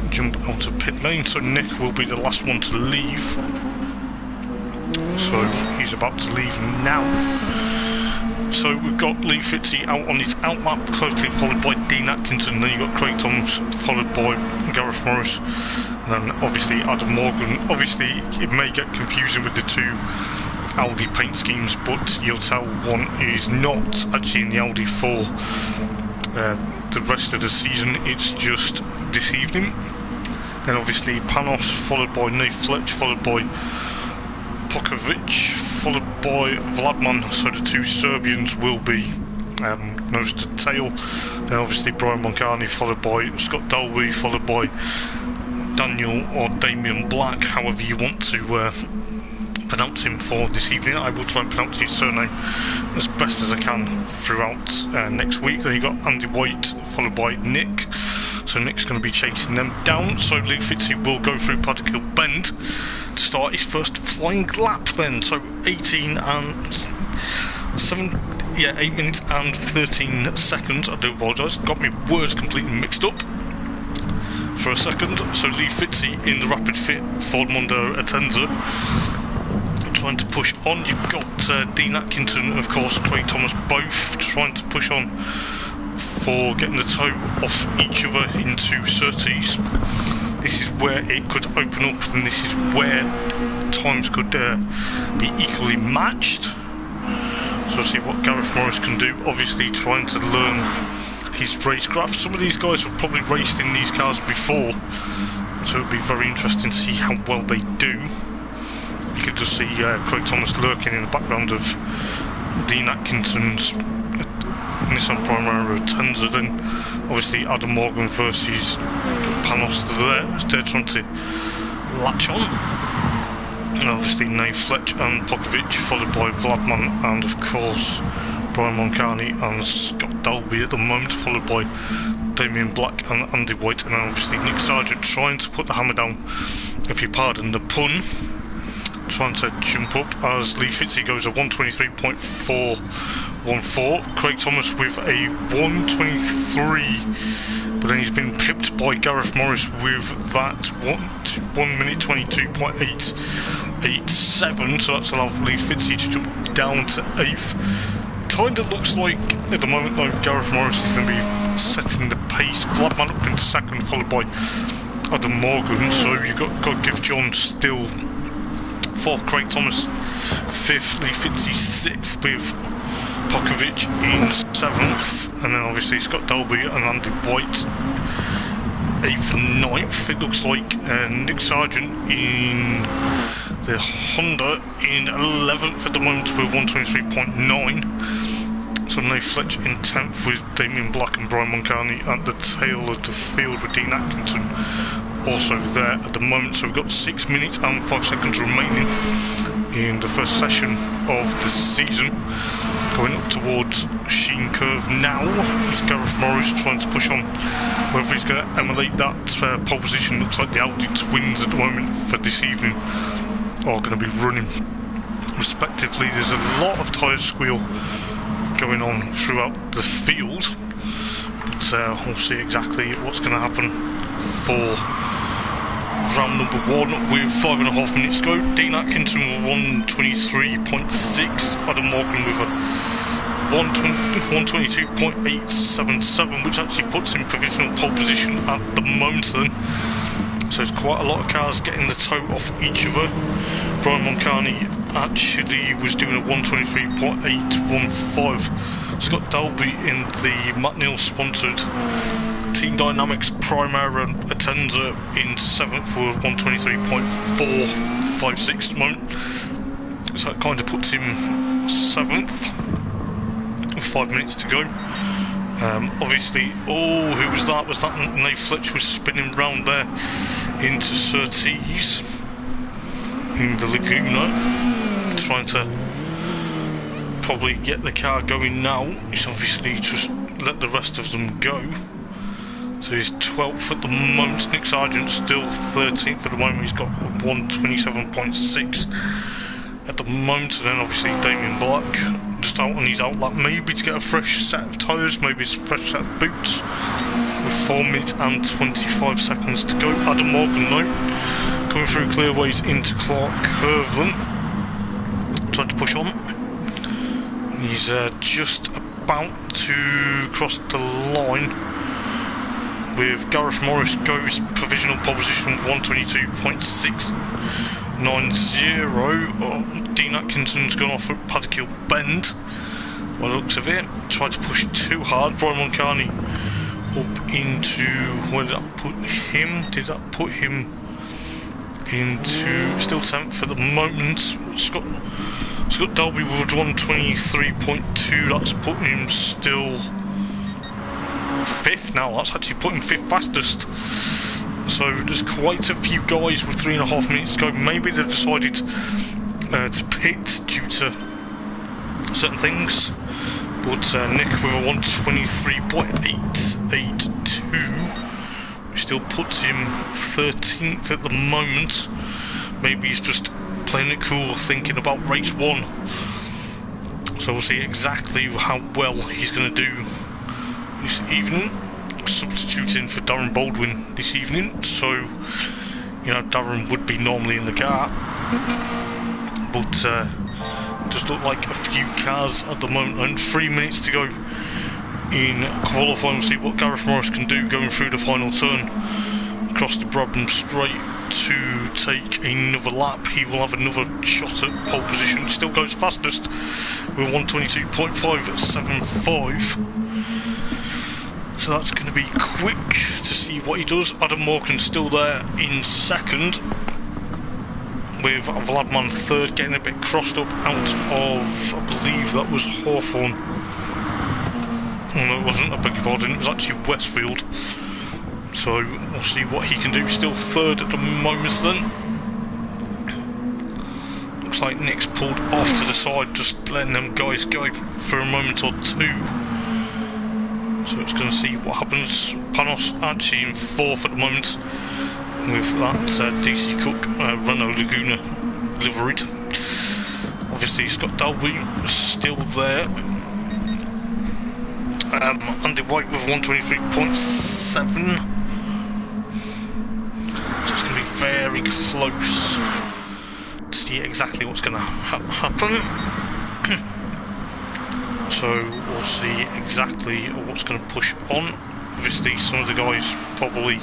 jump out of pit lane. So Nick will be the last one to leave. So he's about to leave now. So we've got Lee Fitzy out on his outlap, closely followed by Dean Atkinson. Then you've got Craig Thomas, followed by Gareth Morris, and then obviously Adam Morgan. Obviously it may get confusing with the two Audi paint schemes, but you'll tell one is not actually in the Audi for the rest of the season. It's just this evening. Then obviously Panos, followed by Nate Fletch, followed by Pokovic, followed by Vladman. So the two Serbians will be nose to tail. Then obviously Brian Moncani, followed by Scott Dalby, followed by Daniel or Damien Black, however you want to pronounce him for this evening. I will try and pronounce his surname as best as I can throughout next week. Then you got Andy White, followed by Nick. So Nick's going to be chasing them down. So Lee Fitzy will go through Particle Bend to start his first flying lap then. So 8 minutes and 13 seconds. I do apologise, got my words completely mixed up for a second. So Lee Fitzy in the rapid fit Ford Mondeo Atenza, trying to push on. You've got Dean Atkinson, of course, Craig Thomas, both trying to push on for getting the toe off each other into Surtees. This is where it could open up, and this is where times could be equally matched. So see what Gareth Morris can do, obviously trying to learn his racecraft. Some of these guys have probably raced in these cars before, so it'll be very interesting to see how well they do. You can just see Craig Thomas lurking in the background of Dean Atkinson's Nissan Primera Atenza. Then obviously Adam Morgan versus Panos there, as they're trying to latch on. And obviously Nate Fletch and Pokovic, followed by Vladman and of course Brian Moncani and Scott Dalby at the moment, followed by Damien Black and Andy White, and then obviously Nick Sargent trying to put the hammer down, if you pardon the pun, trying to jump up as Lee Fitzy goes a 123.414. Craig Thomas with a 123, but then he's been pipped by Gareth Morris with that 1 minute 22.887, so that's allowed Lee Fitzy to jump down to 8th. Kind of looks like at the moment though Gareth Morris is going to be setting the pace. Vladman up into 2nd, followed by Adam Morgan, so you've got God-Gift John still 4th, Craig Thomas 5th, Lee Fitzy 6th with Pokovic in 7th, and then obviously Scott Dalby and Andy White 8th and 9th. It looks like Nick Sargent in the Honda in 11th at the moment with 123.9. So Nate Fletch in 10th with Damien Black and Brian Moncani at the tail of the field with Dean Atkinson also there at the moment. So we've got 6 minutes and 5 seconds remaining in the first session of the season. Going up towards Sheen Curve now is Gareth Morris trying to push on. Whether he's going to emulate that pole position, looks like the Audi twins at the moment for this evening are going to be running respectively. There's a lot of tyre squeal going on throughout the field, but we'll see exactly what's going to happen for round number 1 with 5.5 minutes to go. Dean Atkinson with 123.6, Adam Morgan with a 122.877, which actually puts him in provisional pole position at the moment then. So it's quite a lot of cars getting the toe off each other. Brian Moncani actually was doing a 123.815. Scott Dalby in the Matt Neal sponsored Team Dynamics Primera Atenza in 7th for 123.456 at the moment. So that kind of puts him 7th with 5 minutes to go. Obviously, who was that? Was that Nate Fletcher was spinning round there into Surtees in the Laguna, trying to probably get the car going now. He's obviously just let the rest of them go. So he's 12th at the moment. Nick Sargent still 13th at the moment. He's got 127.6 at the moment. And then obviously Damien Black just out on his outlap, maybe to get a fresh set of tyres, maybe a fresh set of boots, with 4 minutes and 25 seconds to go. Adam Morgan though, coming through clearways into Clark Kirvin, trying to push on. He's just about to cross the line, with Gareth Morris goes provisional pole position 122.690. Dean Atkinson's gone off at Paddock Bend by the looks of it. Tried to push too hard. Brian Moncani up into, where did that put him? Did that put him into still 10th at the moment? Scott Dalby with 123.2. That's putting him still 5th now. That's actually putting him 5th fastest. So there's quite a few guys with 3.5 minutes to go.Maybe they've decided to pit due to certain things. But Nick with a 123.882, which still puts him 13th at the moment. Maybe he's just playing it cool, thinking about race 1. So we'll see exactly how well he's going to do this evening. Substituting for Darren Baldwin this evening, so you know Darren would be normally in the car, but does look like a few cars at the moment, and 3 minutes to go in qualifying. We'll see what Gareth Morris can do going through the final turn across the Brabham Straight to take another lap. He will have another shot at pole position. Still goes fastest with 122.575. So that's going to be quick to see what he does. Adam Morgan's still there in 2nd, with Vladman 3rd, getting a bit crossed up out of, I believe that was Hawthorne. Oh, no, it wasn't, I beg your pardon, it was actually Westfield. So we'll see what he can do. Still 3rd at the moment then. Looks like Nick's pulled off to the side, just letting them guys go for a moment or two. So it's going to see what happens. Panos actually in 4th at the moment, with that DC Cook Renault Laguna liveried. Obviously Scott Dalby still there. Andy White with 123.7. So it's going to be very close to see exactly what's going to happen. So we'll see exactly what's going to push on. Obviously some of the guys probably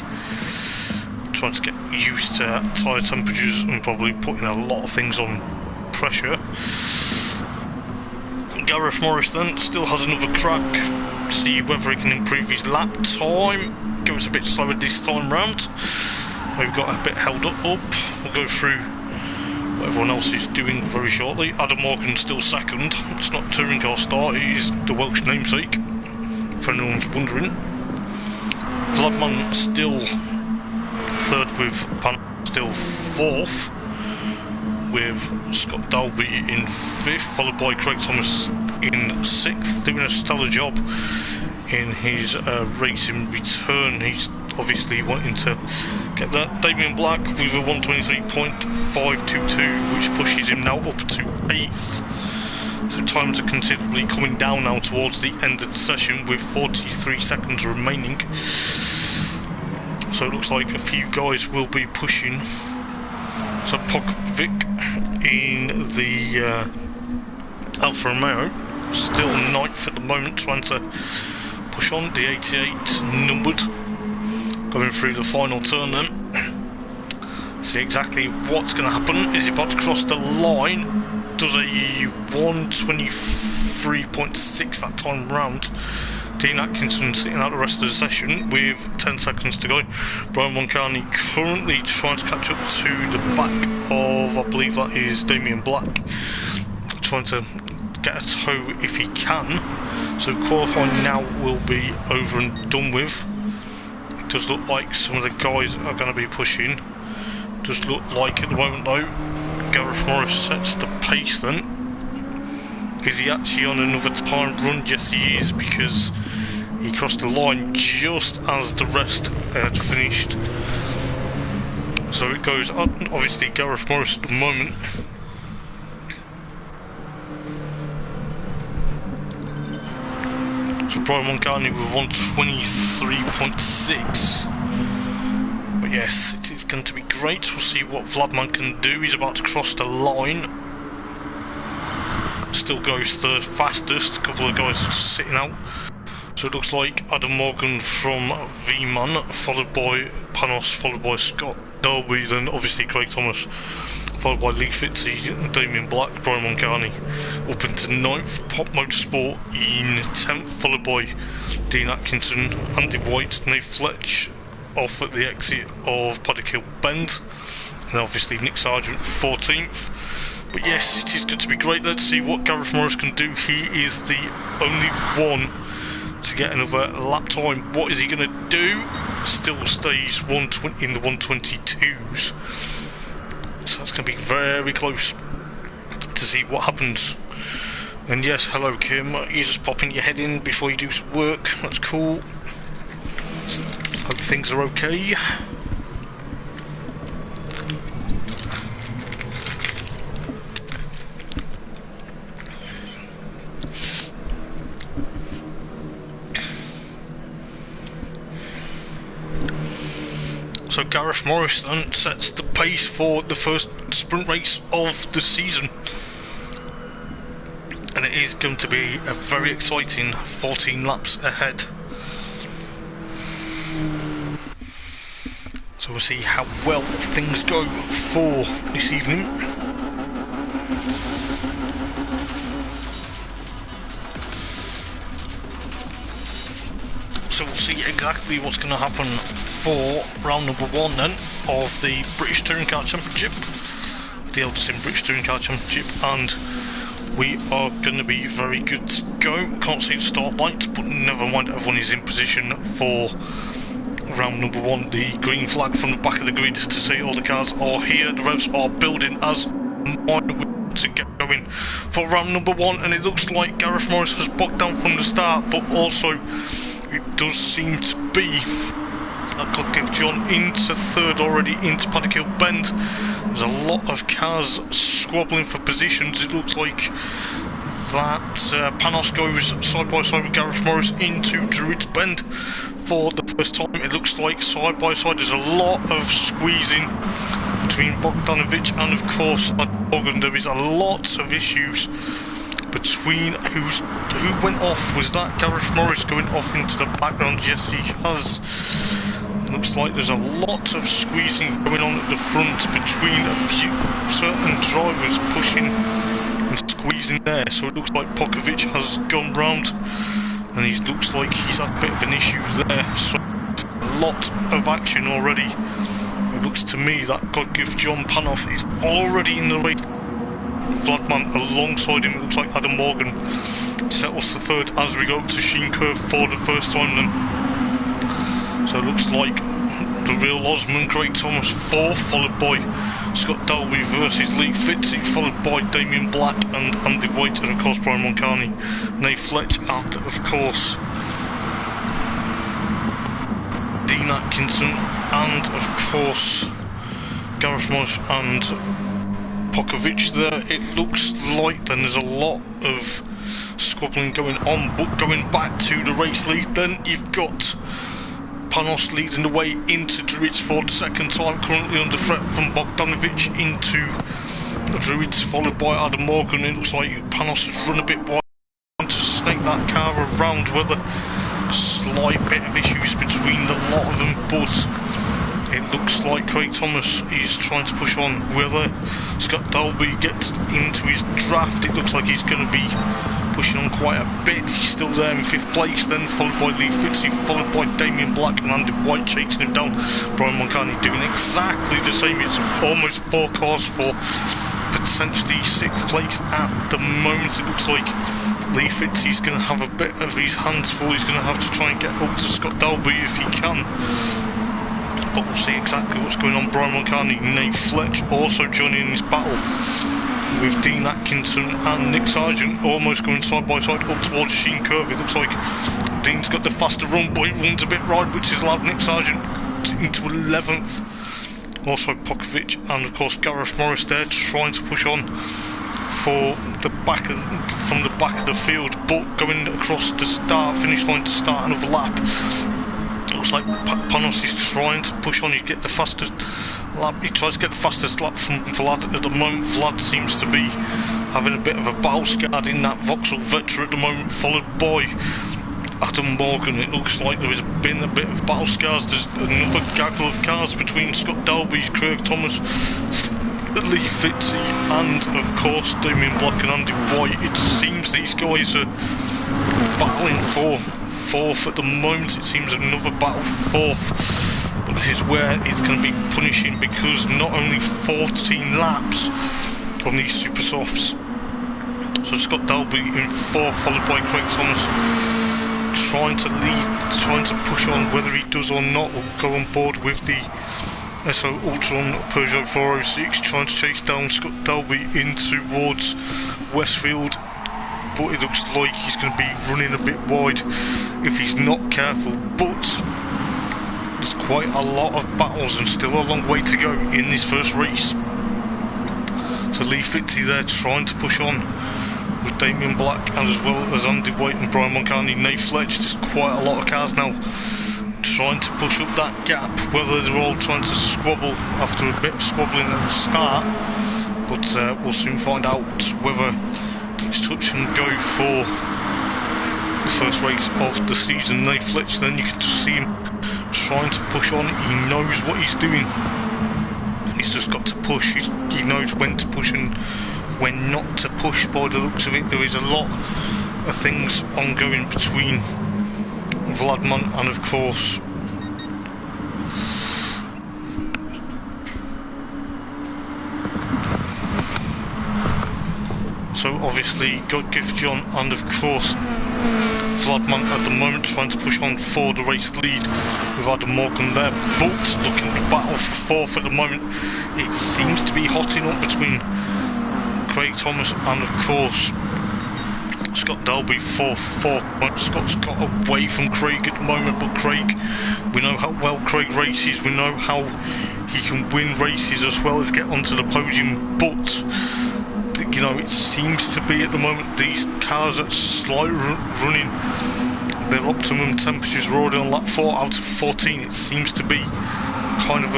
trying to get used to tyre temperatures and probably putting a lot of things on pressure. Gareth Morris then still has another crack, see whether he can improve his lap time. Goes a bit slower this time round. We've got a bit held up. We'll go through what everyone else is doing very shortly. Adam Morgan still 2nd. It's not a touring car start, it is the Welsh namesake, if anyone's wondering. Vladman still 3rd, with Pan still 4th, with Scott Dalby in 5th, followed by Craig Thomas in 6th, doing a stellar job in his racing return. He's obviously wanting to get that. Damien Black with a 123.522, which pushes him now up to 8th. So times are considerably coming down now towards the end of the session, with 43 seconds remaining. So it looks like a few guys will be pushing. So Pokovic in the Alfa Romeo, still 9th at the moment, trying to push on. The 88 numbered, going through the final turn then. See exactly what's going to happen. Is he about to cross the line? Does a 1:23.6 that time round. Dean Atkinson sitting out the rest of the session with 10 seconds to go. Brian Moncani currently trying to catch up to the back of, I believe that is Damien Black, trying to get a tow if he can. So qualifying now will be over and done with. It does look like some of the guys are going to be pushing. Does look like at the moment though, Gareth Morris sets the pace then. Is he actually on another time run? Yes he is, because he crossed the line just as the rest had finished. So it goes up, obviously Gareth Morris at the moment. So Brian Moncani with 1:23.6. But yes, it is going to be great. We'll see what Vladman can do. He's about to cross the line. Still goes third fastest. A couple of guys are just sitting out. So it looks like Adam Morgan from V-Man, followed by Panos, followed by Scott Derby, then obviously Craig Thomas, followed by Lee Fitzy, Damien Black, Brian Moncani up into 9th. Pop Motorsport in 10th, followed by Dean Atkinson, Andy White, Nate Fletch off at the exit of Paddock Bend, and obviously Nick Sargent 14th. But yes, it is going to be great. Let's see what Gareth Morris can do. He is the only one to get another lap time. What is he going to do? Still stays 120 in the 122s. So it's going to be very close to see what happens. And yes, hello Kim. You're just popping your head in before you do some work. That's cool. Hope things are okay. So Gareth Morris then sets the pace for the first sprint race of the season. And it is going to be a very exciting 14 laps ahead. So we'll see how well things go for this evening. So we'll see exactly what's going to happen for round number 1 then of the British Touring Car Championship, the Eldar British Touring Car Championship, and we are going to be very good to go. Can't see the start lights, but never mind, everyone is in position for round number 1. The green flag from the back of the grid to say all the cars are here, the revs are building as to get going for round number 1, and it looks like Gareth Morris has bogged down from the start, but also it does seem to be that could give John into 3rd already into Paddock Hill Bend. There's a lot of cars squabbling for positions. It looks like that Panos goes side by side with Gareth Morris into Druids Bend for the first time. It looks like side by side there's a lot of squeezing between Bogdanovic and of course Morgan. There is a lot of issues between who went off. Was that Gareth Morris going off into the background? Yes, he has. Looks like there's a lot of squeezing going on at the front between a few certain drivers pushing and squeezing there. So it looks like Pokovic has gone round, and he looks like he's had a bit of an issue there. So a lot of action already. It looks to me that God give John Panos is already in the race. Vladman alongside him. It looks like Adam Morgan settles the 3rd as we go up to Sheen Curve for the first time then. So it looks like the real Osman, Craig Thomas 4th, followed by Scott Dalby versus Lee Fitzy, followed by Damien Black and Andy White, and of course Brian Moncani, Nate Fletch, and of course Dean Atkinson, and of course Gareth Morris and Pokovic there. It looks like then there's a lot of squabbling going on, but going back to the race lead then you've got Panos leading the way into Druids for the second time, currently under threat from Bogdanovic into Druids, followed by Adam Morgan. It looks like Panos has run a bit wide to snake that car around, with a slight bit of issues between the lot of them, but it looks like Craig Thomas is trying to push on. Whether Scott Dalby gets into his draft, it looks like he's going to be pushing on quite a bit. He's still there in 5th place, then followed by Lee Fitzy, followed by Damien Black and Andy White chasing him down. Brian Moncani doing exactly the same. It's almost 4 cars for potentially 6th place at the moment. It looks like Lee Fitzy's going to have a bit of his hands full. He's going to have to try and get up to Scott Dalby if he can. But we'll see exactly what's going on. Brian Moncani, Nate Fletch also joining in this battle with Dean Atkinson and Nick Sargent almost going side by side up towards Sheen Curve. It looks like Dean's got the faster run, but he runs a bit wide, which has allowed Nick Sargent into 11th. Also Pokovic and of course Gareth Morris there trying to push on for the back of, from the back of the field, but going across the finish line to start another lap. Looks like Panos is trying to push on. He get the fastest lap. He tries to get the fastest lap from Vlad at the moment. Vlad seems to be having a bit of a battle scarred in that Vauxhall Vectra at the moment, followed by Adam Morgan. It looks like there has been a bit of battle scars. There's another gaggle of cars between Scott Dalby, Craig Thomas, Lee Fitzy, and of course Damien Black and Andy White. It seems these guys are battling for 4th at the moment. It seems another battle for 4th, but this is where it's going to be punishing, because not only 14 laps on these super softs. So Scott Dalby in 4th, followed by Craig Thomas, trying to lead, trying to push on. Whether he does or not, will go on board with the SO Ultron Peugeot 406, trying to chase down Scott Dalby in towards Westfield. But it looks like he's going to be running a bit wide if he's not careful. But there's quite a lot of battles and still a long way to go in this first race. So Lee Fitzy there trying to push on with Damien Black, and as well as Andy White and Brian Moncani, Nate Fletch. There's quite a lot of cars now trying to push up that gap, whether they're all trying to squabble after a bit of squabbling at the start. But we'll soon find out whether it's touch and go for the first race of the season. Nate Fletch, then you can just see him trying to push on. He knows what he's doing. He's just got to push. He knows when to push and when not to push. By the looks of it, there is a lot of things ongoing between Vladman and of course so obviously God Gift John and of course Vladman at the moment trying to push on for the race lead with Adam Morgan there, but looking at the battle for 4th at the moment. It seems to be hotting up between Craig Thomas and of course Scott Dalby for 4th. Scott's got away from Craig at the moment, but Craig, we know how well Craig races, we know how he can win races as well as get onto the podium, but you know, it seems to be at the moment these cars are slightly running their optimum temperatures. We're already on lap 4 out of 14. It seems to be kind of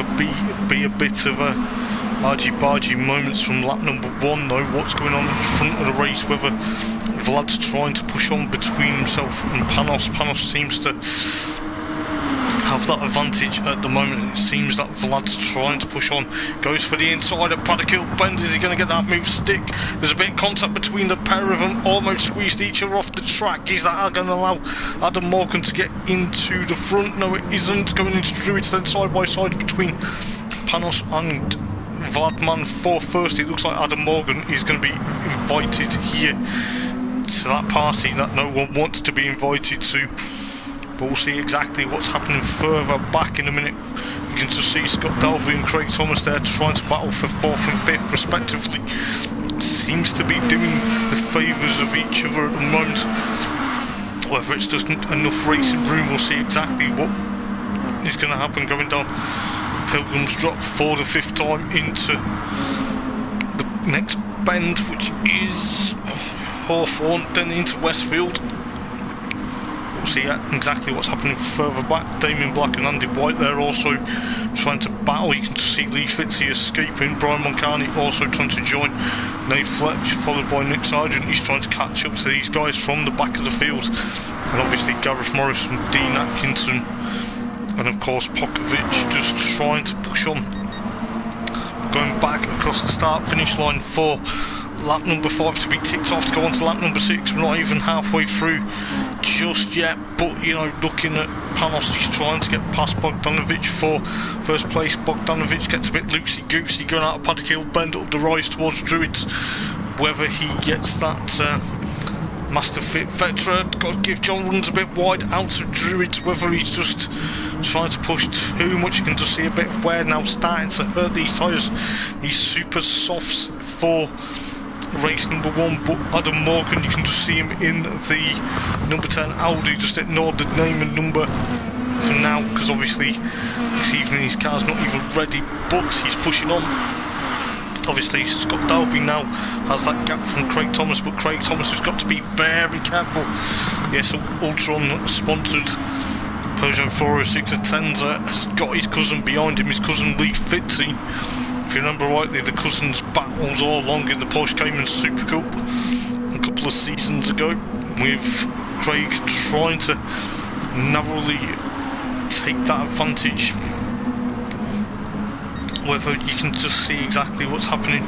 be a bit of a argy-bargy moments from lap number 1 though. What's going on at the front of the race, whether Vlad's trying to push on between himself and Panos. Panos seems to have that advantage at the moment. It seems that Vlad's trying to push on, goes for the inside of Paddock Bend. Is he going to get that move stick? There's a bit of contact between the pair of them, almost squeezed each other off the track. Is that going to allow Adam Morgan to get into the front? No, it isn't. Going into Druids then side by side between Panos and Vladman for first. It looks like Adam Morgan is going to be invited here to that party that no one wants to be invited to. But we'll see exactly what's happening further back in a minute. You can just see Scott Dalby and Craig Thomas there trying to battle for 4th and 5th respectively. Seems to be doing the favours of each other at the moment. Whether it's just enough racing room, we'll see exactly what is going to happen going down Pilgrim's Drop for the 5th time into the next bend, which is Hawthorne, then into Westfield. We'll see exactly what's happening further back. Damien Black and Andy White there also trying to battle. You can see Lee Fitzy escaping. Brian Moncani also trying to join. Nate Fletch followed by Nick Sargent. He's trying to catch up to these guys from the back of the field. And obviously Gareth Morris and Dean Atkinson. And of course Pokovic just trying to push on. Going back across the start-finish line for lap number 5 to be ticked off to go on to lap number 6. We're not even halfway through just yet, but you know, looking at Panos, he's trying to get past Bogdanovic for first place. Bogdanovic gets a bit loosey-goosey going out of Paddock Hill Bend up the rise towards Druids. Whether he gets that Master Fit Veteran, got to give John runs a bit wide out of Druids. Whether he's just trying to push too much, you can just see a bit of wear now starting to hurt these tyres. These super softs for race number 1, but Adam Morgan, you can just see him in the number 10 Audi. Just ignored the name and number for now because obviously this evening his car's not even ready, but he's pushing on. Obviously Scott Dalby now has that gap from Craig Thomas, but Craig Thomas has got to be very careful. Yes, Ultron sponsored Peugeot 406 Atenza has got his cousin behind him, his cousin Lee Fitzy. If you remember rightly, the cousins battled all along in the Porsche Cayman Super Cup a couple of seasons ago, with Craig trying to narrowly take that advantage. Whether you can just see exactly what's happening.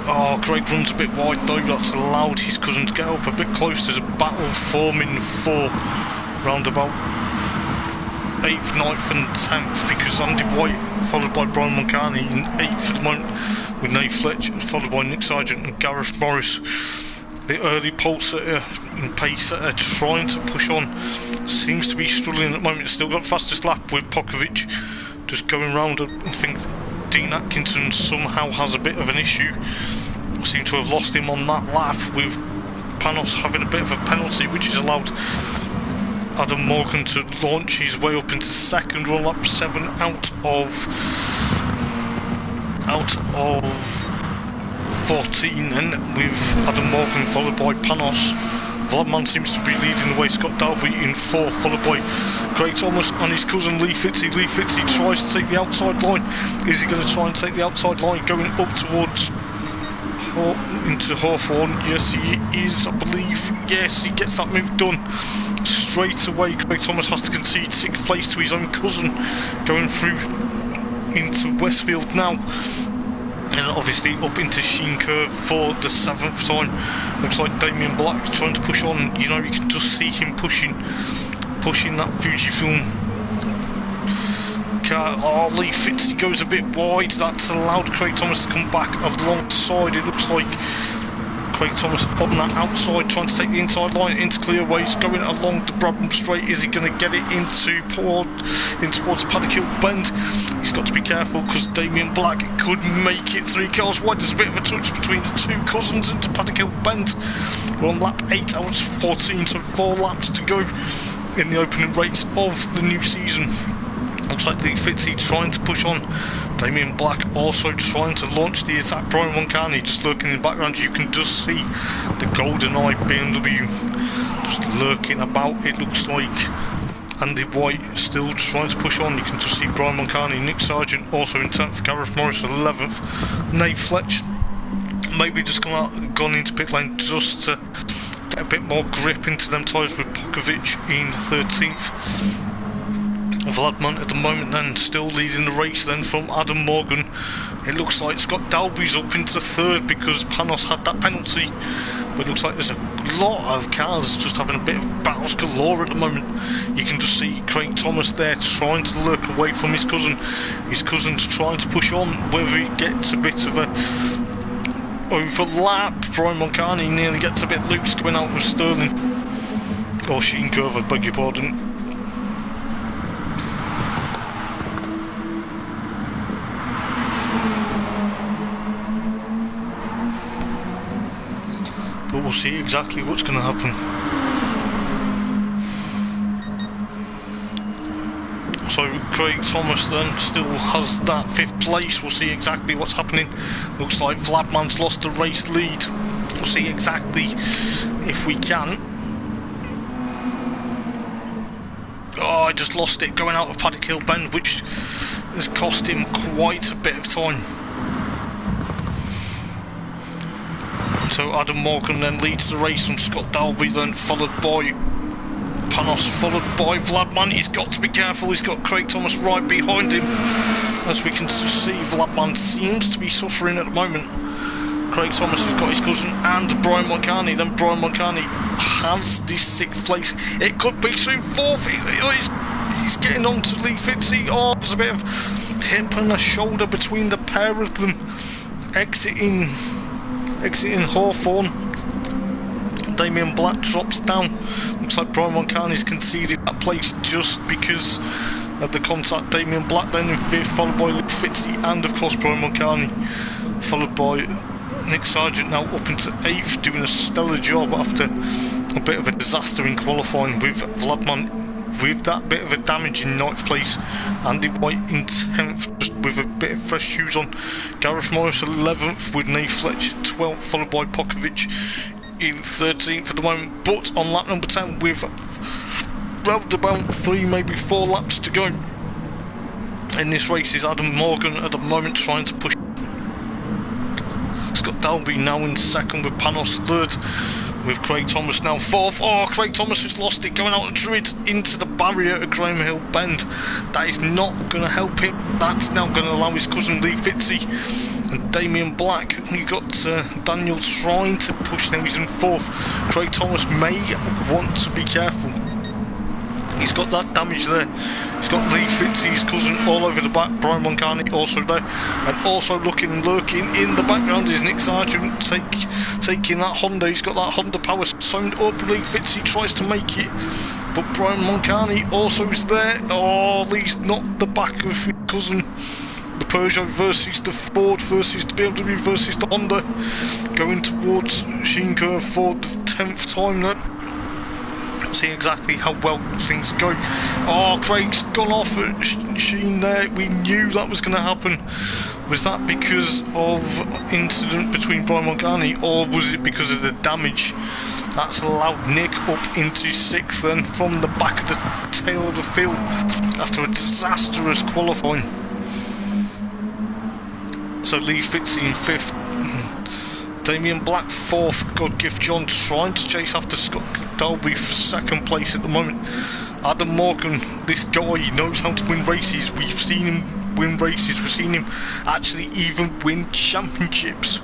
Oh, Craig runs a bit wide though, that's allowed his cousin to get up a bit close. There's a battle forming for roundabout 8th, 9th and 10th, because Andy White followed by Brian Moncani in 8th at the moment, with Nate Fletch followed by Nick Sargent and Gareth Morris. The early pole setter and pace setter trying to push on, seems to be struggling at the moment. Still got the fastest lap with Pokovic just going round. I think Dean Atkinson somehow has a bit of an issue. Seem to have lost him on that lap, with Panos having a bit of a penalty, which has allowed Adam Morgan to launch his way up into second. Run lap 7 out of 14, and with Adam Morgan followed by Panos. Vladman seems to be leading the way. Scott Dalby in 4th, followed by Craig Thomas and his cousin Lee Fitzy. Lee Fitzy tries to take the outside line. Is he going to try and take the outside line going up towards into Hawthorne? Yes, he is, I believe. Yes, he gets that move done straight away. Craig Thomas has to concede 6th place to his own cousin going through into Westfield now. And obviously up into Sheen Curve for the 7th time. Looks like Damien Black trying to push on. You know, you can just see him pushing that Fujifilm car. Oh, Lee Fitzy goes a bit wide. That's allowed Craig Thomas to come back alongside. It looks like Craig Thomas on that outside, trying to take the inside line into clearways, going along the Brabham Straight. Is he going to get it into towards Paddock Hill Bend? He's got to be careful because Damien Black could make it 3 cars wide. There's a bit of a touch between the two cousins into Paddock Hill Bend. We're on lap 8 out of 14, so 4 laps to go in the opening race of the new season. Looks like Lee Fitzy trying to push on. Damien Black also trying to launch the attack. Brian Moncani just lurking in the background. You can just see the GoldenEye BMW just lurking about. It looks like Andy White still trying to push on. You can just see Brian Moncani, Nick Sargent also in 10th, Gareth Morris 11th, Nate Fletch maybe just gone into pit lane just to get a bit more grip into them tyres, with Pokovic in 13th. Vladman at the moment then still leading the race then from Adam Morgan. It looks like Scott Dalby's up into 3rd because Panos had that penalty, but it looks like there's a lot of cars just having a bit of battles galore at the moment. You can just see Craig Thomas there trying to lurk away from his cousin. His cousin's trying to push on. Whether he gets a bit of a overlap, Brian Moncani nearly gets a bit loose going out with Sterling, or Sheen Curve, I beg your pardon. But we'll see exactly what's going to happen. So Craig Thomas then still has that 5th place. We'll see exactly what's happening. Looks like Vladman's lost the race lead. We'll see exactly if we can. just lost it going out of Paddock Hill Bend, which has cost him quite a bit of time. So Adam Morgan then leads the race from Scott Dalby, then followed by Panos, followed by Vladman. He's got to be careful, he's got Craig Thomas right behind him. As we can see, Vladman seems to be suffering at the moment. Craig Thomas has got his cousin and Brian Mulcahy. Then Brian Mulcahy has the 6th place. It could be soon 4th. He's getting on to Lee Fitzy. Oh, there's a bit of hip and a shoulder between the pair of them. Exiting Hawthorne. Damien Black drops down. Looks like Brian Mulcahy's conceded that place just because of the contact. Damien Black then in 5th, followed by Lee Fitzy and of course Brian Mulcahy, followed by Nick Sargent now up into 8th, doing a stellar job after a bit of a disaster in qualifying, with Vladman with that bit of a damage in 9th place. Andy White in 10th, just with a bit of fresh shoes on. Gareth Morris 11th, with Nate Fletcher 12th, followed by Pokovic in 13th at the moment. But on lap number 10, with round about 3, maybe 4 laps to go in this race, is Adam Morgan at the moment trying to push. Scott Dalby now in 2nd, with Panos 3rd, with Craig Thomas now 4th. Oh, Craig Thomas has lost it going out of Druid into the barrier at Graham Hill Bend. That is not going to help him. That's now going to allow his cousin Lee Fitzy and Damien Black. You got Daniel trying to push now. He's in 4th. Craig Thomas may want to be careful. He's got that damage there. He's got Lee Fitzy, his cousin, all over the back. Brian Mulcahy also there. And also lurking in the background is Nick Sargent taking that Honda. He's got that Honda power sound up. Lee Fitzy tries to make it, but Brian Mulcahy also is there. Oh, Lee's not the back of his cousin. The Peugeot versus the Ford versus the BMW versus the Honda. Going towards Sheen Curve for the 10th time there. See exactly how well things go. Oh, Craig's gone off at Sheen there. We knew that was going to happen. Was that because of incident between Brian Mulcahy, or was it because of the damage? That's allowed Nick up into 6th then, from the back of the tail of the field after a disastrous qualifying. So Lee Fitzy in 5th. Damien Black 4th, God Gift John trying to chase after Scott Dalby for 2nd place at the moment. Adam Morgan, this guy knows how to win races. We've seen him win races. We've seen him actually even win championships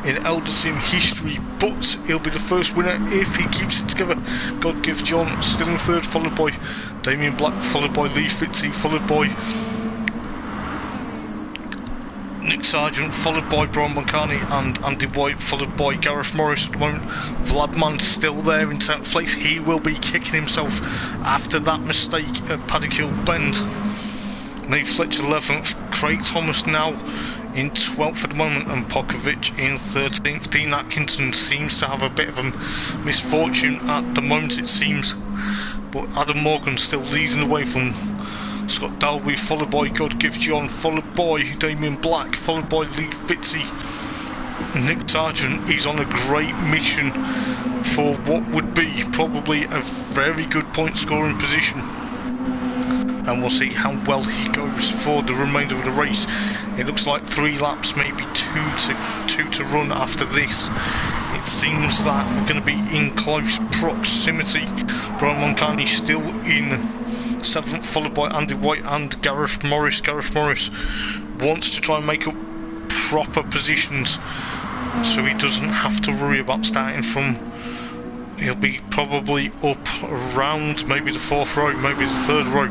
in Eldar history, but he'll be the first winner if he keeps it together. God Gift John still in 3rd, followed by Damien Black, followed by Lee Fitzy, followed by Nick Sargent, followed by Brian Mulcahy and Andy White, followed by Gareth Morris at the moment. Vladman still there in 10th place. He will be kicking himself after that mistake at Paddock Hill Bend. Nate Fletcher 11th, Craig Thomas now in 12th at the moment, and Pokovic in 13th. Dean Atkinson seems to have a bit of a misfortune at the moment, it seems, but Adam Morgan still leading the way from Scott Dalby, followed by God Gift John, followed by Damien Black, followed by Lee Fitzy. Nick Sargent is on a great mission for what would be probably a very good point scoring position, and we'll see how well he goes for the remainder of the race. It looks like 3 laps, maybe two to run after this. It seems that we're going to be in close proximity. Brian Mulcahy still in 7th, followed by Andy White and Gareth Morris. Gareth Morris wants to try and make up proper positions so he doesn't have to worry about starting from. He'll be probably up around maybe the 4th row, maybe the 3rd row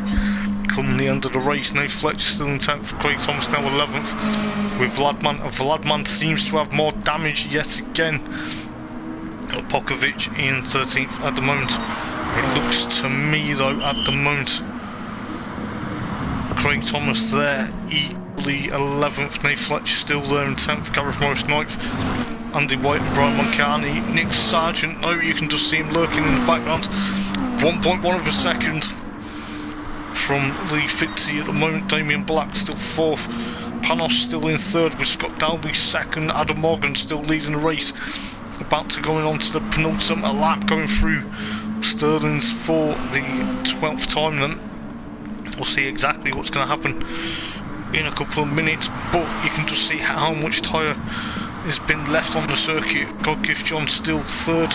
come the end of the race. Nate Fletcher still in 10th, Craig Thomas now 11th, with Vladman. Vladman seems to have more damage yet again. Pokovic in 13th at the moment. It looks to me though at the moment Craig Thomas there equally 11th, Nate Fletcher still there in 10th, Gareth Morris 9th, Andy White and Brian Mulcahy. Nick Sargent, oh, you can just see him lurking in the background. 1.1 of a second from Lee Fitzy at the moment. Damien Black still 4th, Panos still in 3rd, with Scott Dalby 2nd, Adam Morgan still leading the race, about to going on to the penultimate lap, going through Sterling's for the 12th time then. We'll see exactly what's going to happen in a couple of minutes, but you can just see how much tyre has been left on the circuit. God gift John still third.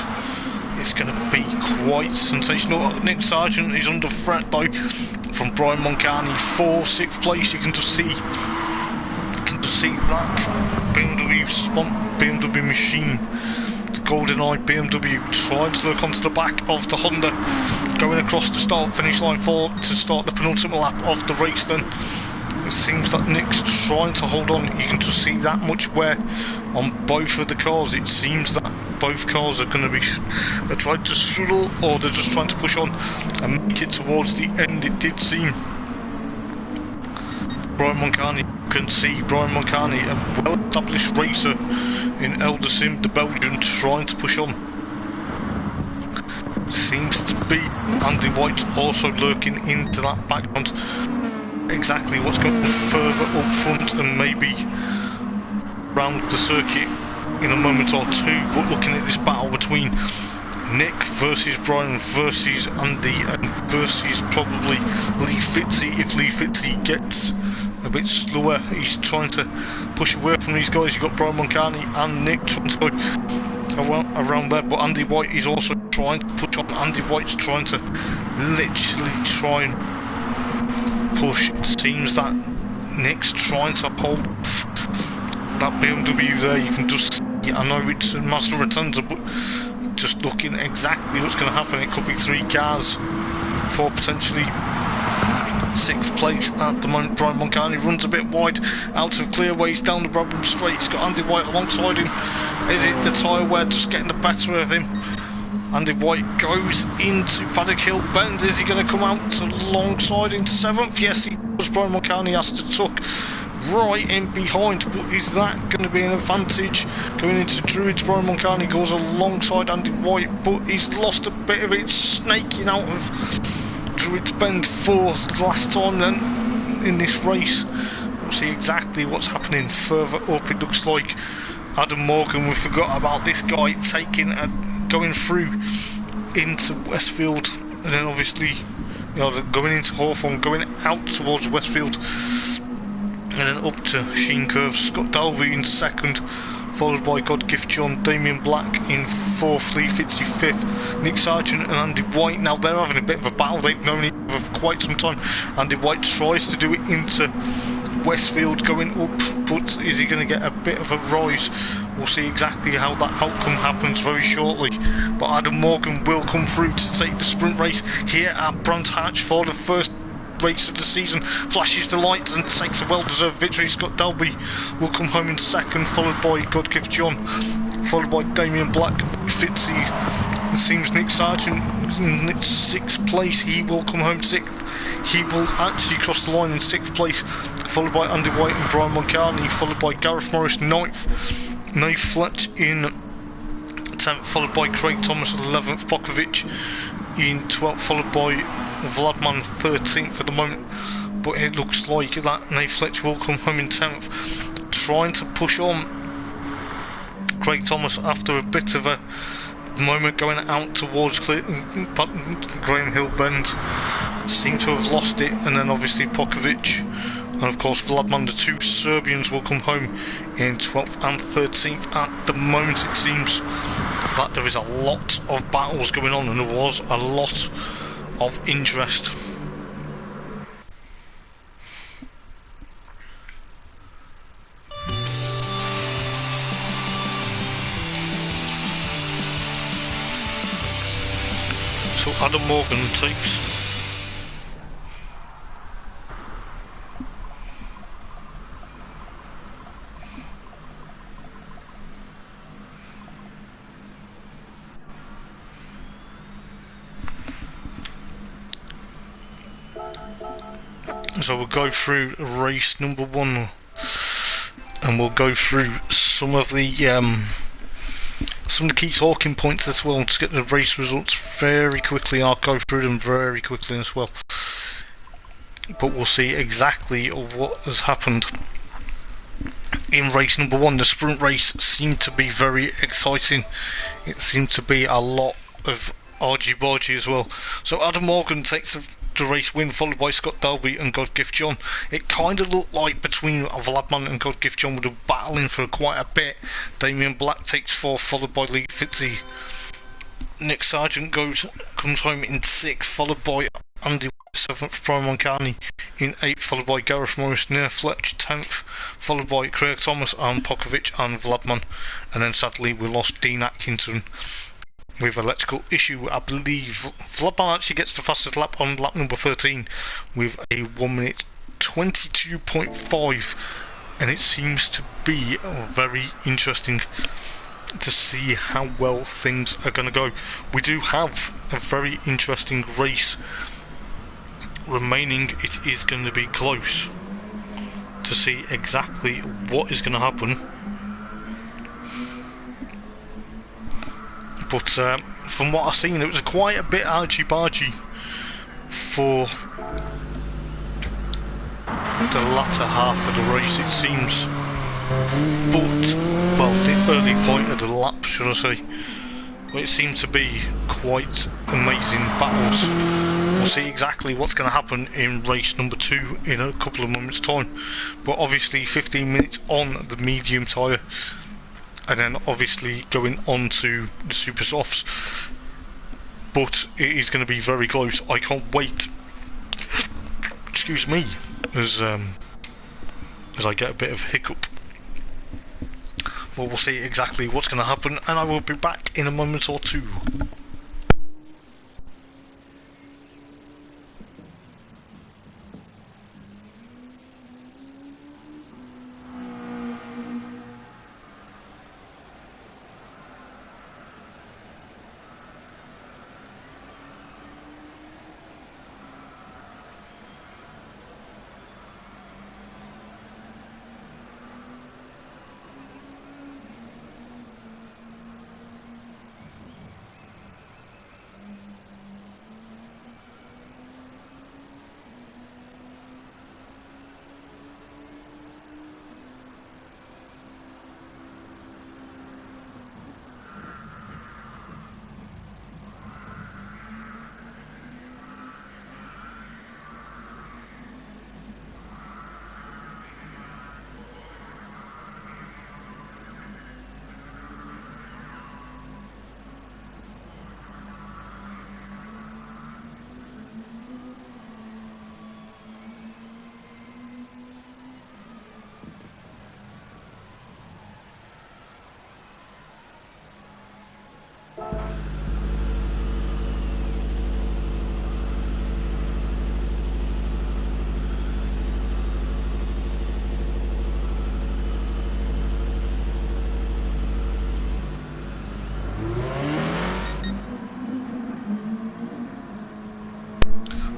It's going to be quite sensational. Nick Sargent is under threat though from Brian Moncani for 6th place. You can just see that BMW machine, the GoldenEye BMW, trying to look onto the back of the Honda, going across the start-finish line to start the penultimate lap of the race. Then it seems that Nick's trying to hold on. You can just see that much wear on both of the cars. It seems that both cars are going to be trying to struggle, or they're just trying to push on and make it towards the end. It did seem Brian Moncani, can see Brian Moncani, a well-established racer in Eldar, the Belgian, trying to push on. Seems to be Andy White also lurking into that background. Exactly what's going on further up front and maybe round the circuit in a moment or two, but looking at this battle between Nick versus Brian versus Andy and versus probably Lee Fitzy. If Lee Fitzy gets a bit slower, he's trying to push away from these guys. You've got Brian Moncani and Nick trying to go around there, but Andy White is also trying to push on. Andy White's trying to literally try and push. It seems that Nick's trying to hold that BMW there. You can just see, I know it's a Mazda Rotunza, but just looking exactly what's going to happen. It could be 3 cars for potentially 6th place at the moment. Brian Moncani runs a bit wide out of clearways down the Bradham Straight. He's got Andy White alongside him. Is it the tyre wear just getting the better of him? Andy White goes into Paddock Hill Bend. Is he going to come out alongside in 7th? Yes, he does. Brian Moncani has to tuck right in behind, but is that going to be an advantage going into Druids? Brian Moncani goes alongside Andy White, but he's lost a bit of it, snaking out of Druids Bend for the last time then in this race. We'll see exactly what's happening further up. It looks like Adam Morgan, we forgot about this guy going through into Westfield, and then obviously going into Hawthorne, going out towards Westfield, and then up to Sheen Curve. Scott Dalby in 2nd, followed by God Gift John, Damien Black in 4th, Lee Fitzy 5th, Nick Sargent and Andy White. Now they're having a bit of a battle. They've known each other for quite some time. Andy White tries to do it into Westfield going up, but is he going to get a bit of a rise? We'll see exactly how that outcome happens very shortly. But Adam Morgan will come through to take the sprint race here at Brands Hatch for the first race of the season. Flashes the lights and takes a well-deserved victory. Scott Dalby will come home in 2nd, followed by God Gift John, followed by Damien Black, Fitzy. It seems Nick Sargent in 6th place. He will come home 6th. He will actually cross the line in 6th place, followed by Andy White and Brian Moncani, followed by Gareth Morris 9th, Nate Fletch in 10th, followed by Craig Thomas 11th, Pokovic in 12th, followed by Vladman 13th at the moment, but it looks like that Nate Fletch will come home in 10th, trying to push on Craig Thomas after a bit of a moment going out towards Graham Hill Bend. Seem to have lost it, and then obviously Pokovic and of course Vladman, the 2 Serbians, will come home in 12th and 13th. At the moment it seems that there is a lot of battles going on, and there was a lot of interest. So Adam Morgan takes So we'll go through race number 1, and we'll go through some of the key talking points as well. Just get the race results very quickly. I'll go through them very quickly as well. But we'll see exactly what has happened in race number 1. The sprint race seemed to be very exciting. It seemed to be a lot of argy-bargy as well. So Adam Morgan takes the race win, followed by Scott Dalby and Godgift John. It kind of looked like between Vladman and Godgift John would have battling for quite a bit. Damien Black takes 4th, followed by Lee Fitzy. Nick Sargent comes home in 6th, followed by Andy 7th, Brian Moncani in 8th, followed by Gareth Morris, near Fletch 10th, followed by Craig Thomas and Pokovic and Vladman. And then sadly we lost Dean Atkinson with electrical issue. I believe Vladman actually gets the fastest lap on lap number 13 with a 1 minute 22.5, and it seems to be very interesting to see how well things are going to go. We do have a very interesting race remaining. It is going to be close to see exactly what is going to happen. But from what I've seen, it was quite a bit argy-bargy for the latter half of the race, it seems. But, well, the early point of the lap, should I say. But it seemed to be quite amazing battles. We'll see exactly what's going to happen in race number 2 in a couple of moments' time. But obviously 15 minutes on the medium tyre, and then obviously going on to the super softs. But it is going to be very close. I can't wait. Excuse me, as I get a bit of hiccup. But we'll see exactly what's going to happen, and I will be back in a moment or two.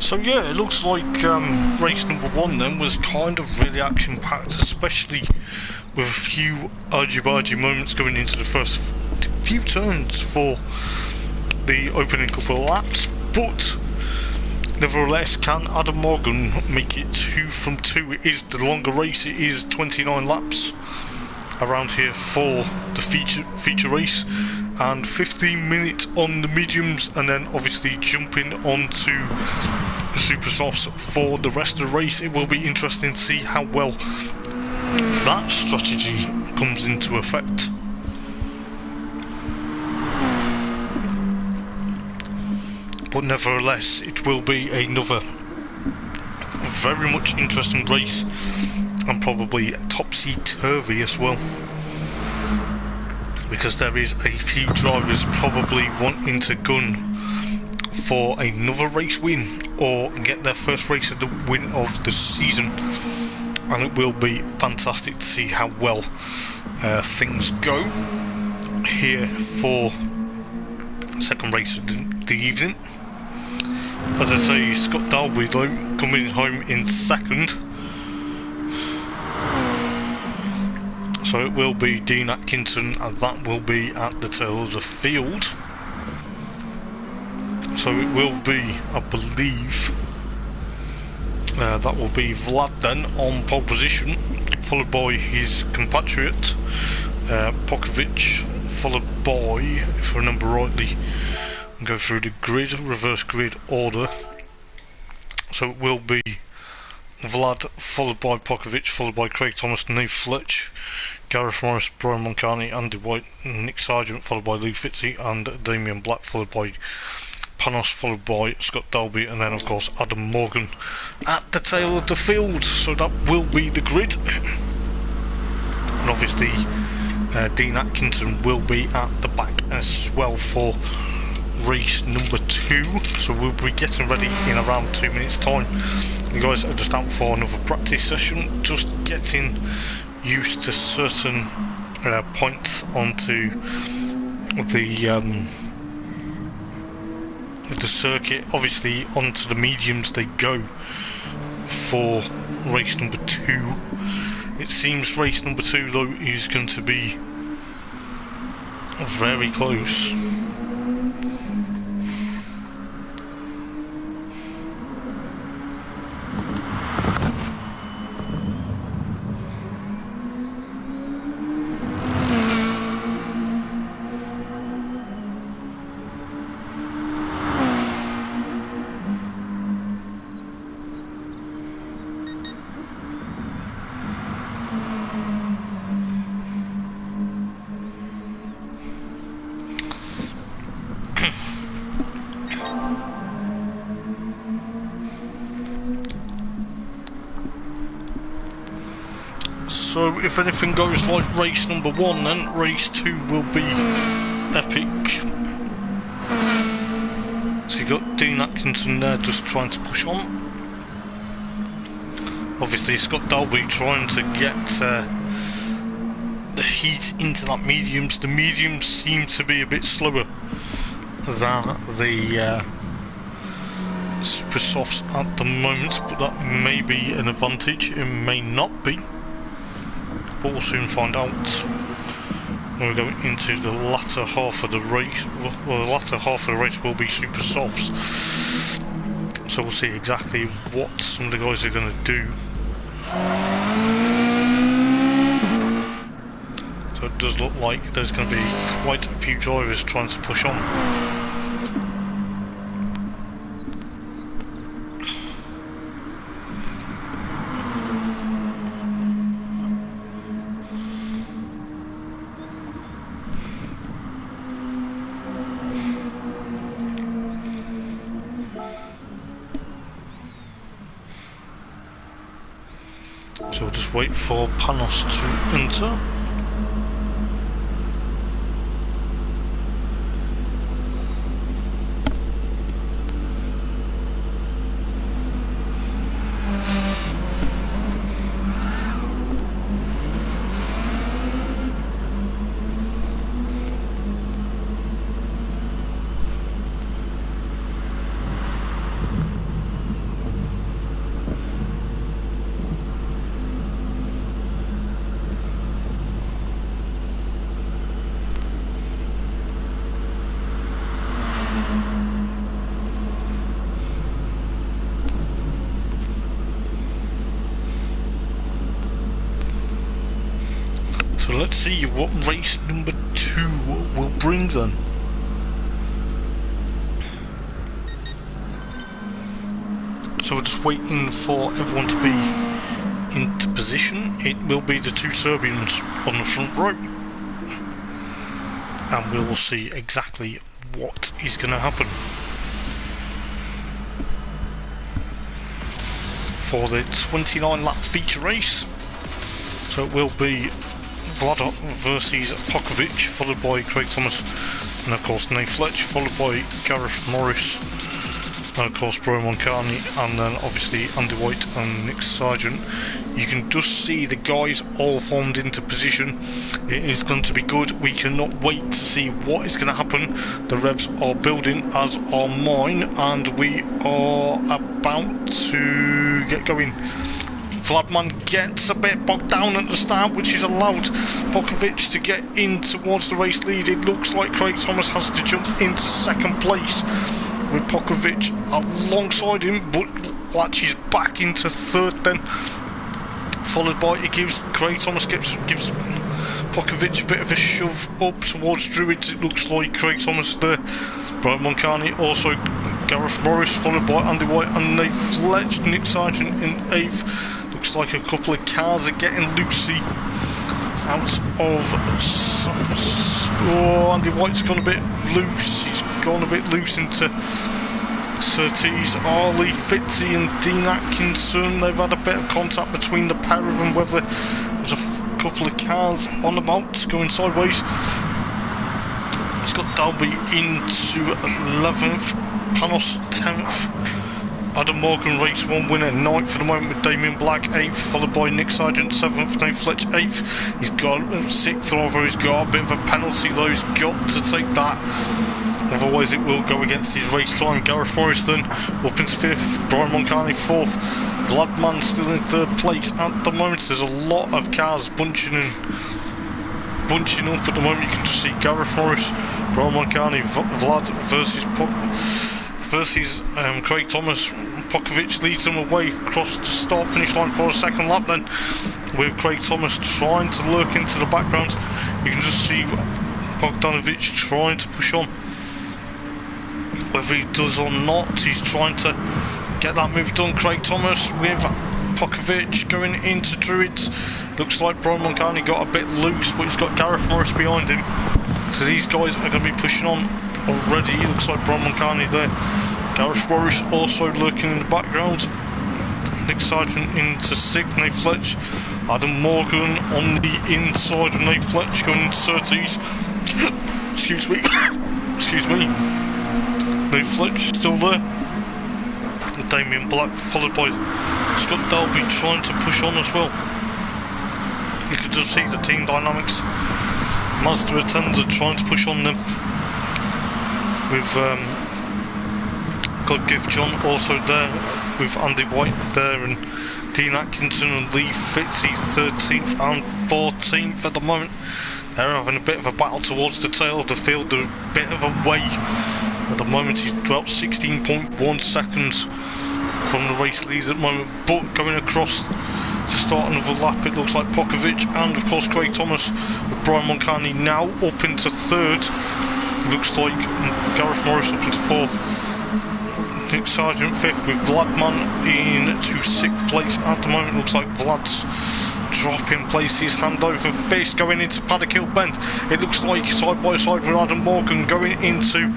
So yeah, it looks like race number 1 then was kind of really action-packed, especially with a few argy-bargy moments going into the first few turns for the opening couple of laps. But nevertheless, can Adam Morgan make it 2 from 2? It is the longer race. It is 29 laps around here for the feature race, and 15 minutes on the mediums, and then obviously jumping onto the super softs for the rest of the race. It will be interesting to see how well that strategy comes into effect. But nevertheless, it will be another very much interesting race, and probably topsy-turvy as well, because there is a few drivers probably wanting to gun for another race win or get their first race of the win of the season, and it will be fantastic to see how well things go here for second race of the evening. As I say, Scott Dalby though coming home in second, so it will be Dean Atkinson, and that will be at the tail of the field. So it will be, I believe, that will be Vlad then on pole position, followed by his compatriot Pokovic, followed by, if I remember rightly, go through the grid, reverse grid order, So it will be Vlad, followed by Pokovic, followed by Craig Thomas, Nate Fletch, Gareth Morris, Brian Moncani, Andy White, Nick Sargent, followed by Lee Fitzy, and Damian Black, followed by Panos, followed by Scott Dalby, and then of course Adam Morgan at the tail of the field. So that will be the grid. And obviously Dean Atkinson will be at the back as well for race number 2, so we'll be getting ready in around 2 minutes time. You guys are just out for another practice session, just getting used to certain points onto the circuit. Obviously onto the mediums they go for race number 2. It seems race number 2 though is going to be very close. So if anything goes like race number 1, then race 2 will be epic. So you got Dean Atkinson there just trying to push on. Obviously Scott Dalby trying to get the heat into that mediums. The mediums seem to be a bit slower than the super softs at the moment, but that may be an advantage, it may not be. But we'll soon find out when we go into the latter half of the race. Well, the latter half of the race will be super softs, so we'll see exactly what some of the guys are going to do. So it does look like there's going to be quite a few drivers trying to push on. So we'll just wait for Panos to enter. So let's see what race number 2 will bring then. So we're just waiting for everyone to be into position. It will be the 2 Serbians on the front row, and we will see exactly what is going to happen for the 29 lap feature race. So it will be Vlad versus Pokovic, followed by Craig Thomas, and of course Nate Fletch, followed by Gareth Morris, and of course Brian Moncani, and then obviously Andy White and Nick Sargent. You can just see the guys all formed into position. It is going to be good. We cannot wait to see what is going to happen. The revs are building, as are mine, and we are about to get going. Vladman gets a bit bogged down at the start, which is allowed Pokovic to get in towards the race lead. It looks like Craig Thomas has to jump into second place with Pokovic alongside him, but latches back into third then. followed by, it gives Craig Thomas gives Pokovic a bit of a shove up towards Druids. It looks like Craig Thomas there. Brian Moncani, also Gareth Morris, followed by Andy White and Nate Fletch. Nick Sargent in 8th. Looks like a couple of cars are getting loosey out of. Oh, Andy White's gone a bit loose. He's gone a bit loose into Surtees, Arlie, Fitzy and Dean Atkinson. They've had a bit of contact between the pair of them, whether there's a couple of cars on about going sideways. It's got Dalby into 11th, Panos 10th, Adam Morgan race 1 winner 9th for the moment with Damien Black 8th, followed by Nick Sargent 7th, Nate Fletch 8th. He's got 6th over, he's got a bit of a penalty though, he's got to take that, otherwise it will go against his race time. Gareth Morris then up into 5th, Brian Moncani 4th, Vladman still in 3rd place at the moment. There's a lot of cars bunching up at the moment. You can just see Gareth Morris, Brian Moncani, Vlad versus Craig Thomas. Pokovic leads them away across the start finish line for a second lap then, with Craig Thomas trying to lurk into the background. You can just see Bogdanovic trying to push on. Whether he does or not, he's trying to get that move done. Craig Thomas with Pokovic going into Druids. Looks like Brian Moncani got a bit loose, but he's got Gareth Morris behind him. So these guys are going to be pushing on already. Looks like Brian Moncani there. Gareth Morris also lurking in the background. Nick Sargent into 6th, Nate Fletch. Adam Morgan on the inside of Nate Fletch going into Surtees. Excuse me. Excuse me. Nate Fletch still there. Damien Black followed by Scott Dalby trying to push on as well. You can just see the team dynamics. Mazda Atenza trying to push on them with God Give John also there, with Andy White there and Dean Atkinson and Lee Fitzy 13th and 14th at the moment. They're having a bit of a battle towards the tail of the field. They're a bit of a way at the moment. He's about 16.1 seconds from the race lead at the moment, but going across to start another lap, it looks like Pokovic and of course Craig Thomas with Brian Moncani now up into 3rd. Looks like Gareth Morris up into 4th. Nick Sargent 5th with Vladman into 6th place at the moment. Looks like Vlad's dropping places, hand over fist going into Paddock Hill Bend. It looks like side by side with Adam Morgan going into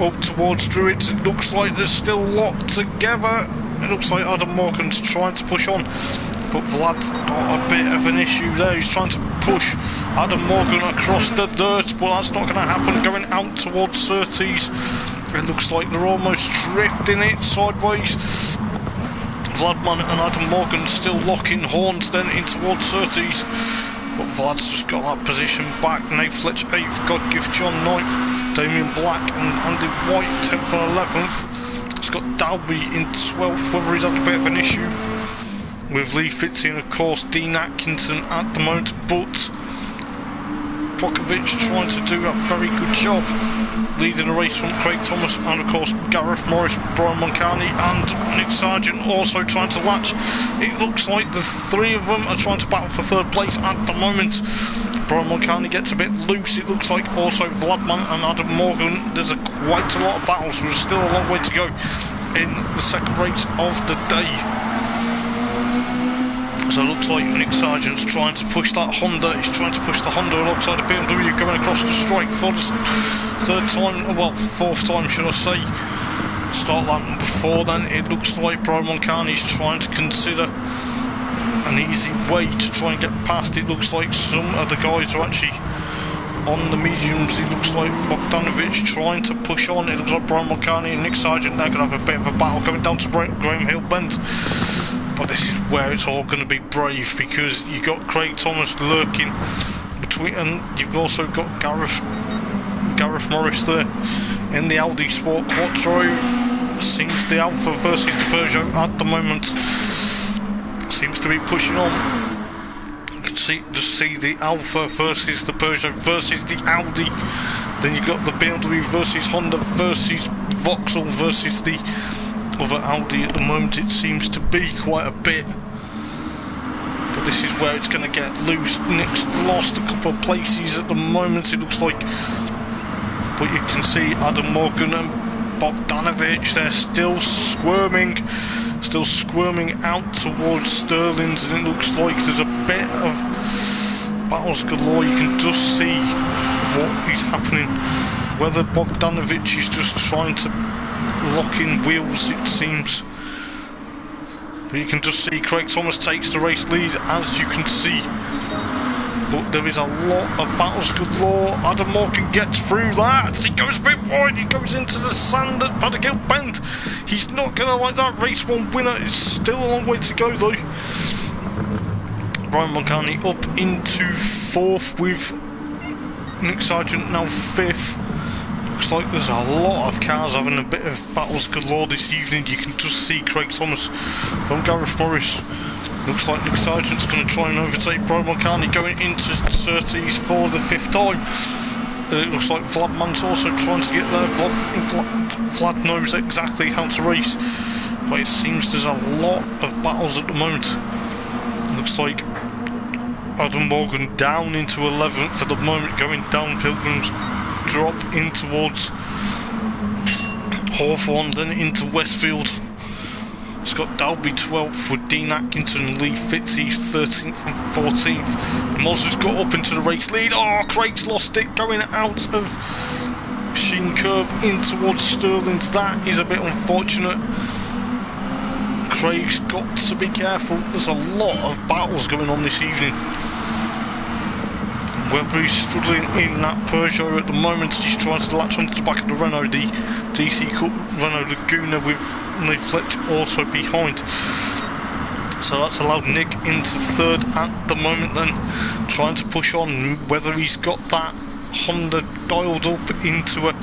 up towards Druids. It looks like they're still locked together. It looks like Adam Morgan's trying to push on, but Vlad's got a bit of an issue there. He's trying to push Adam Morgan across the dirt, but that's not going to happen. Going out towards Surtees. It looks like they're almost drifting it sideways. Vladman and Adam Morgan still locking horns then in towards Surtees, but Vlad's just got that position back. Nate Fletch 8th, God Give John 9th, Damien Black and Andy White 10th and 11th. It's got Dalby in 12th, whether he's had a bit of an issue with Lee Fitzy and of course Dean Atkinson at the moment, but Pokovic trying to do a very good job leading the race from Craig Thomas and of course Gareth Morris, Brian Moncani and Nick Sargent also trying to latch. It looks like the 3 of them are trying to battle for 3rd place at the moment. Brian Moncani gets a bit loose. It looks like also Vladman and Adam Morgan. There's quite a lot of battles, so there's still a long way to go in the second race of the day. So it looks like Nick Sargent's trying to push that Honda. He's trying to push the Honda alongside the BMW going across the strike for the 3rd time, well 4th time should I say. Start lap before then, it looks like Brian Moncani's trying to consider an easy way to try and get past. It looks like some of the guys are actually on the mediums. It looks like Bogdanovic trying to push on. It looks like Brian Moncani and Nick Sargent, they're going to have a bit of a battle going down to Graham Hill Bend. But this is where it's all going to be brave, because you've got Craig Thomas lurking between, and you've also got Gareth Morris there in the Audi Sport Quattro. Seems the Alpha versus the Peugeot at the moment seems to be pushing on. You can just see the Alpha versus the Peugeot versus the Audi. Then you've got the BMW versus Honda versus Vauxhall versus the other Audi. At the moment it seems to be quite a bit this is where it's going to get loose. Nick's lost a couple of places at the moment, it looks like. But you can see Adam Morgan and Bogdanovic, they're still squirming out towards Sterling's, and it looks like there's a bit of battles galore. You can just see what is happening. Whether Bogdanovic is just trying to lock in wheels, it seems. But you can just see Craig Thomas takes the race lead, as you can see. But there is a lot of battles galore. Adam Morgan gets through that. He goes a bit wide. He goes into the sand at Paddock Hill Bend. He's not going to like that race one winner. It's still a long way to go though. Brian Mulcahy up into 4th with Nick Sargent now 5th. Looks like there's a lot of cars having a bit of battles galore this evening. You can just see Craig Thomas from Gareth Morris. Looks like Nick Sargent's going to try and overtake Brian Mulcahy going into 30s for the 5th time. It looks like Vladman's also trying to get there. Vlad knows exactly how to race, but it seems there's a lot of battles at the moment. It looks like Adam Morgan down into 11th at the moment, going down Pilgrim's drop in towards Hawthorne, then into Westfield. Scott Dalby 12th with Dean Atkinson, Lee Fitzy 13th and 14th. Moz's got up into the race lead. Oh, Craig's lost it going out of Sheen Curve in towards Sterling's. That is a bit unfortunate. Craig's got to be careful. There's a lot of battles going on this evening. Whether he's struggling in that Peugeot at the moment, he's trying to latch onto the back of the Renault, the DC Cup Renault Laguna with Lee Fletch also behind. So that's allowed Nick into 3rd at the moment then, trying to push on. Whether he's got that Honda dialed up into a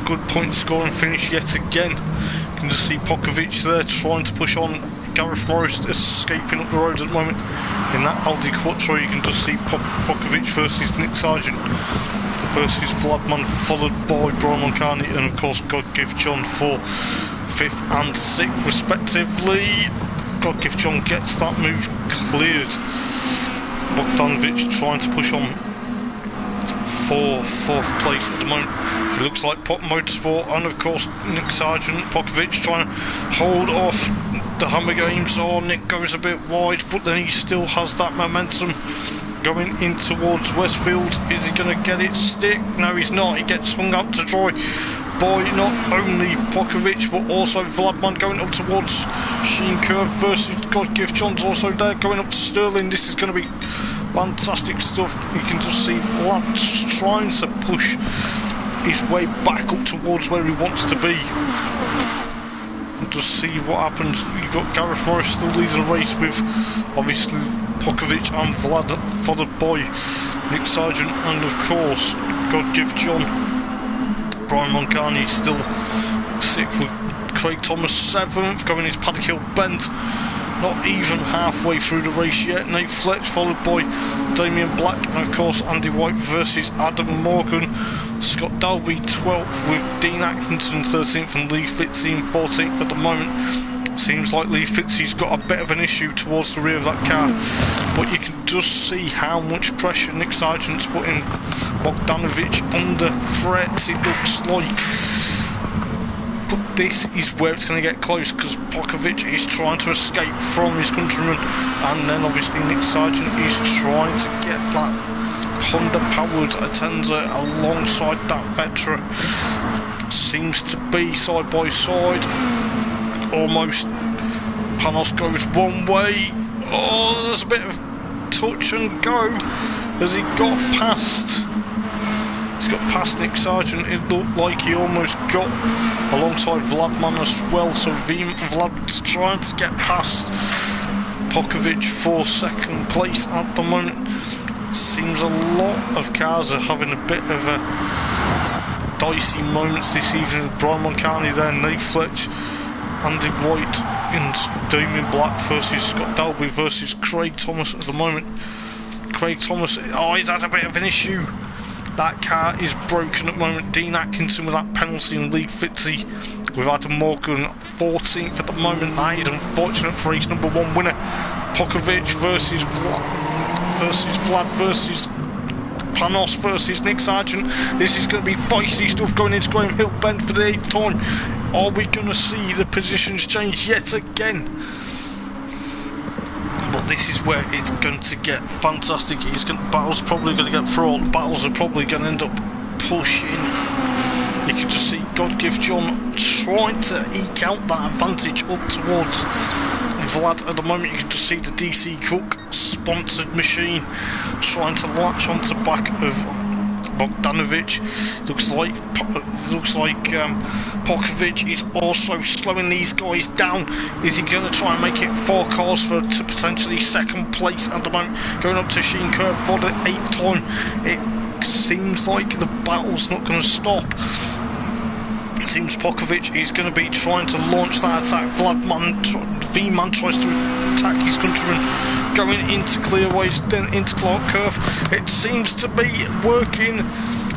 good point scoring finish yet again. You can just see Pokovic there trying to push on. Gareth Morris escaping up the road at the moment. In that Audi Quattro, you can just see Pokovic versus Nick Sargent versus Vladman, followed by Brian Mulcahy and of course God Give John for 5th and 6th respectively. God Give John gets that move cleared. Bogdanovic trying to push on for 4th place at the moment. It looks like Pop Motorsport and of course Nick Sargent. Pokovic trying to hold off the Hummer Games. Oh, Nick goes a bit wide, but then he still has that momentum going in towards Westfield. Is he going to get it stick? No, he's not. He gets hung up to dry by not only Pokovic but also Vladman going up towards Sheen Curve versus God Give John's also there going up to Sterling. This is going to be fantastic stuff. You can just see Vlad trying to push his way back up towards where he wants to be. Just see what happens. You've got Gareth Morris still leading the race with obviously Pokovic and Vlad, followed by Nick Sargent and of course God Give John. Brian Mulcahy still 6th with Craig Thomas 7th, going into Paddock Hill Bend. Not even halfway through the race yet. Nate Fletch followed by Damien Black and of course Andy White versus Adam Morgan. Scott Dalby 12th with Dean Atkinson 13th and Lee Fitzy 14th at the moment. Seems like Lee Fitzy's got a bit of an issue towards the rear of that car, but you can just see how much pressure Nick Sargent's putting Bogdanovic under threat, it looks like. But this is where it's going to get close because Pokovic is trying to escape from his countryman, and then obviously Nick Sargent is trying to get that Honda powered Atenza alongside that Vectra. Seems to be side by side. Almost. Panos goes one way. Oh, there's a bit of touch and go as he got past. He's got past Nick Sargent. It looked like he almost got alongside Vladman as well. So Vlad's trying to get past Pokovic for 2nd place at the moment. Seems a lot of cars are having a bit of a dicey moments this evening. Brian Mulcahy there, Nate Fletch, Andy White and Damien Black versus Scott Dalby versus Craig Thomas at the moment. Craig Thomas, oh, he's had a bit of an issue. That car is broken at the moment. Dean Atkinson with that penalty and Lee Fitzy We've Adam Morgan 14th at the moment. That is unfortunate for race number 1 winner. Pokovic versus Vlad versus Panos versus Nick Sargent. This is going to be feisty stuff going into Graham Hill Bend for the 8th time. Are we going to see the positions change yet again? But this is where it's going to get fantastic. Battle's probably going to get thrown. Battles are probably going to end up pushing. You can just see Godgift John trying to eke out that advantage up towards Vlad at the moment. You can just see the DC Cook sponsored machine trying to latch onto the back of Bogdanovic. Looks like Pokovic is also slowing these guys down. Is he going to try and make it 4 cars to potentially 2nd place at the moment? Going up to Sheen Curve for the 8th time. It seems like the battle's not going to stop. It seems Pokovic is going to be trying to launch that attack. V-Man tries to attack his countryman, going into clearways, then into Clark Curve. It seems to be working,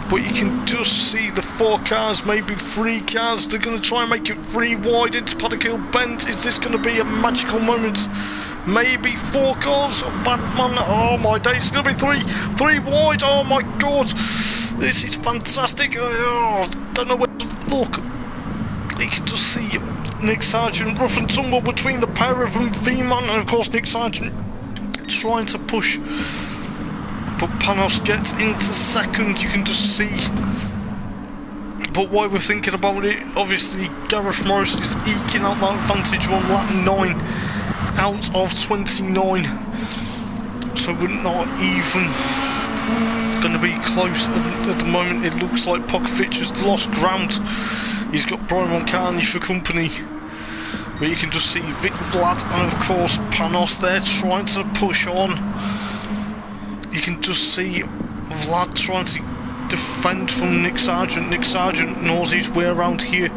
but you can just see the 4 cars, maybe 3 cars. They're going to try and make it 3 wide into Paddock Hill Bend. Is this going to be a magical moment? Maybe 4 cars. Batman, oh my days, it's going to be 3 wide. Oh my god, this is fantastic. Oh, don't know where to look. You can just see Nick Sargent rough and tumble between the pair of them, V-Man, and of course Nick Sargent trying to push, but Panos gets into 2nd. You can just see. But while we're thinking about it, obviously Gareth Morris is eking out that advantage on lap 9 out of 29, so we're not even going to be close at the moment. It looks like Pokovic has lost ground. He's got Brian Moncani for company, but you can just see Vic Vlad and of course Panos there trying to push on. You can just see Vlad trying to defend from Nick Sargent. Nick Sargent knows his way around here.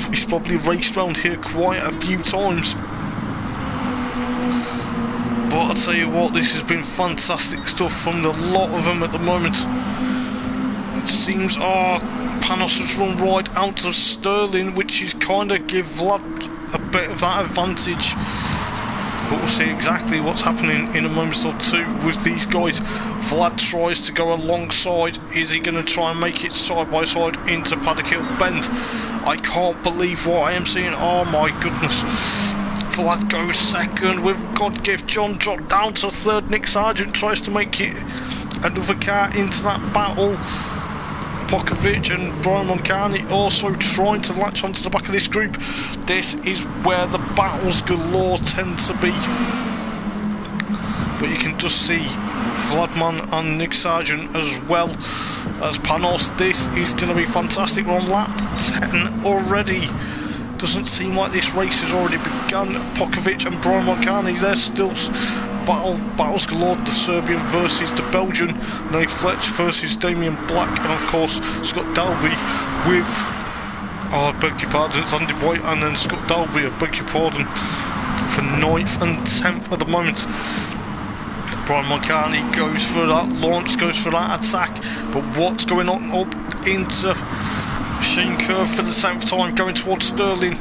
He's probably raced around here quite a few times. But I'll tell you what, this has been fantastic stuff from the lot of them at the moment. It seems Panos has run right out of Sterling, which is kind of give Vlad a bit of that advantage. But we'll see exactly what's happening in a moment or two with these guys. Vlad tries to go alongside. Is he going to try and make it side by side into Paddock Hill Bend? I can't believe what I am seeing. Oh my goodness. Vlad goes 2nd with Godgift John dropped down to 3rd. Nick Sargent tries to make it another car into that battle. Pokovic and Brian Moncani also trying to latch onto the back of this group. This is where the battles galore tend to be. But you can just see Vladman and Nick Sargent as well as Panos. This is going to be fantastic. We're on lap 10 already. Doesn't seem like this race has already begun. Pokovic and Brian Moncani, they're still battles galore. The Serbian versus the Belgian. Nate Fletch versus Damien Black, and of course Scott Dalby with, I beg your pardon, it's Andy White and then Scott Dalby, I beg your pardon, for 9th and 10th at the moment. Brian Moncani goes for that launch, goes for that attack, but what's going on up into Sheen Curve for the 7th time, going towards Sterling.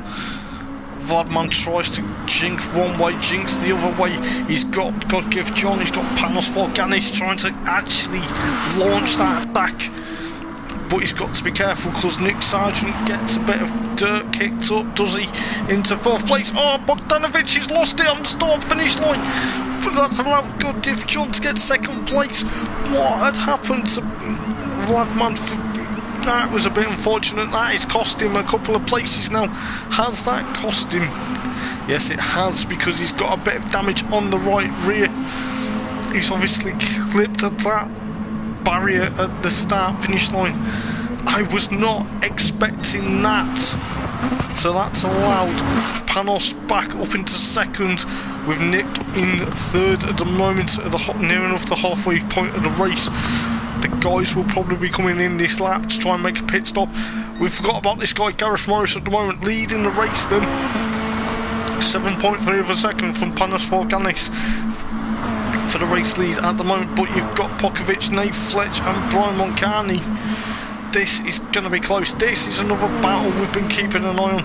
Vladman tries to jinx one way, jinx the other way. He's got Godgift John, he's got Panos Forganis trying to actually launch that attack. But he's got to be careful because Nick Sargent gets a bit of dirt kicked up, does he? Into 4th place. Oh, Bogdanovic has lost it on the start finish line. But that's allowed Godgift John to get 2nd place. What had happened to Vladman? That was a bit unfortunate. That has cost him a couple of places now. Has that cost him? Yes, it has, because he's got a bit of damage on the right rear. He's obviously clipped at that barrier at the start finish line. I was not expecting that. So that's allowed Panos back up into 2nd with Nick in 3rd at the moment, at near enough the halfway point of the race. The guys will probably be coming in this lap to try and make a pit stop. We forgot about this guy Gareth Morris at the moment leading the race then. 7.3 of a second from Panos Forganis for the race lead at the moment, but you've got Pokovic, Nate Fletch and Brian Moncani this is going to be close. This is another battle we've been keeping an eye on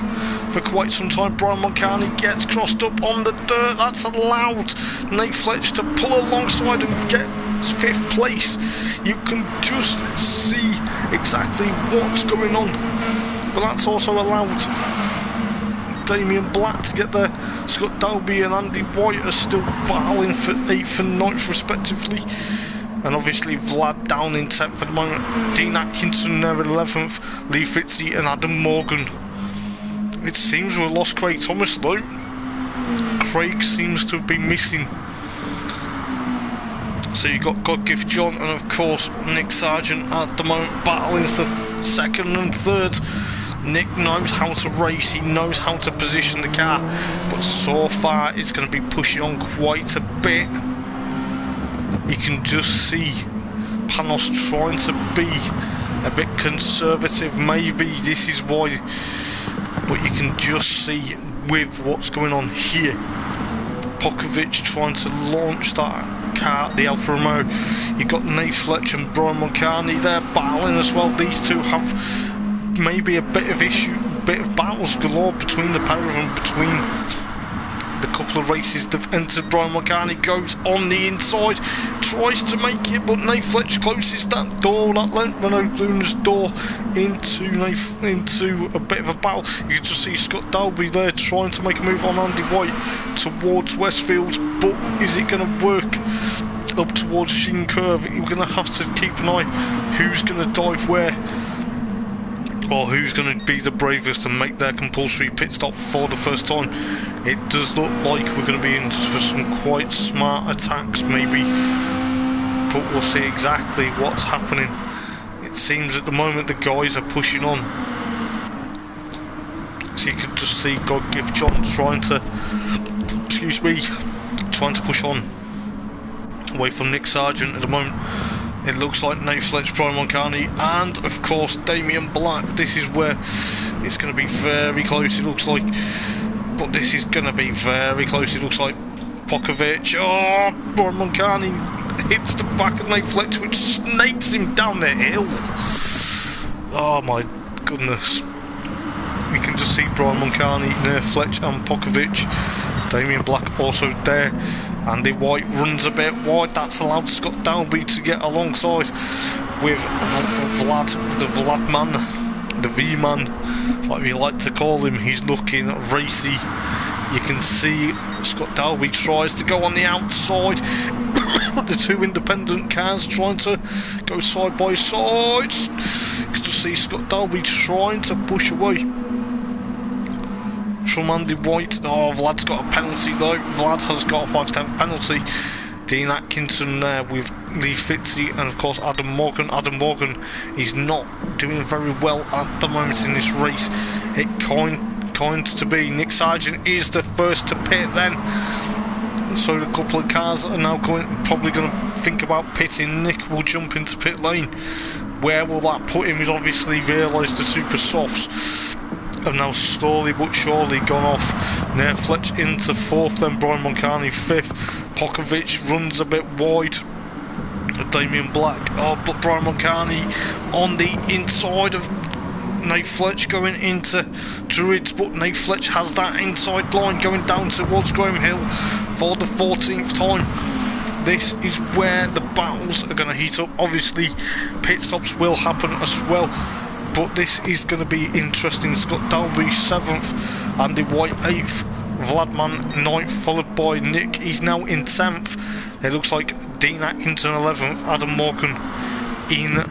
for quite some time. Brian Mulcahy gets crossed up on the dirt. That's allowed Nate Fletch to pull alongside and get 5th place. You can just see exactly what's going on, but that's also allowed Damien Black to get there. Scott Dalby and Andy White are still battling for 8th and 9th respectively. And obviously Vlad down in 10th at the moment. Dean Atkinson there at 11th. Lee Fitzy and Adam Morgan. It seems we've lost Craig Thomas though. Craig seems to have been missing. So you've got Godgift John and of course Nick Sargent at the moment battling for 2nd and 3rd. Nick knows how to race, he knows how to position the car, but so far it's going to be pushing on quite a bit. You can just see Panos trying to be a bit conservative. Maybe this is why, but you can just see with what's going on here. Pokovic trying to launch that car, the Alfa Romeo. You've got Nate Fletch and Brian Mulcahy there battling as well. These two have maybe a bit of issue, bit of battles galore between the pair of them, between the couple of races they've entered. Brian Mulcahy goes on the inside, tries to make it, but Nate Fletch closes that door, that Renault Luna's door into a bit of a battle. You can just see Scott Dalby there trying to make a move on Andy White towards Westfield, but is it going to work up towards Sheen Curve? You're going to have to keep an eye who's going to dive where, or who's going to be the bravest to make their compulsory pit stop for the first time. It does look like we're going to be in for some quite smart attacks maybe, but we'll see exactly what's happening. It seems at the moment the guys are pushing on, so you can just see Godgift John trying to, trying to push on away from Nick Sargent at the moment. It looks like Nate Fletch, Brian Mulcahy, and of course Damien Black. This is where it's going to be very close, it looks like. But this is going to be very close, it looks like. Pokovic, oh, Brian Mulcahy hits the back of Nate Fletch, which snakes him down the hill. Oh my goodness. You can just see Brian Mulcahy, Nate Fletch and Pokovic. Damien Black also there. Andy White runs a bit wide, that's allowed Scott Dalby to get alongside with Vlad, the Vlad man, the V man, like we like to call him. He's looking racy. You can see Scott Dalby tries to go on the outside. The two independent cars trying to go side by side. You can just see Scott Dalby trying to push away from Andy White. Oh, Vlad's got a penalty though. Vlad has got a 5/10 penalty. Dean Atkinson there with Lee Fitzy and of course Adam Morgan. Adam Morgan is not doing very well at the moment in this race. It kind to be. Nick Sargent is the first to pit then. So a couple of cars are now probably going to think about pitting. Nick will jump into pit lane. Where will that put him? He's obviously realised the super softs have now slowly but surely gone off. Nate Fletch into 4th, then Brian Mulcahy 5th. Pokovic runs a bit wide. Damien Black, oh, but Brian Mulcahy on the inside of Nate Fletch going into Druids, but Nate Fletch has that inside line going down towards Graham Hill for the 14th time. This is where the battles are going to heat up. Obviously pit stops will happen as well, but this is going to be interesting. Scott Dalby 7th, Andy White 8th, Vladman 9th, followed by Nick. He's now in 10th. It looks like Dean Atkinson 11th, Adam Morgan in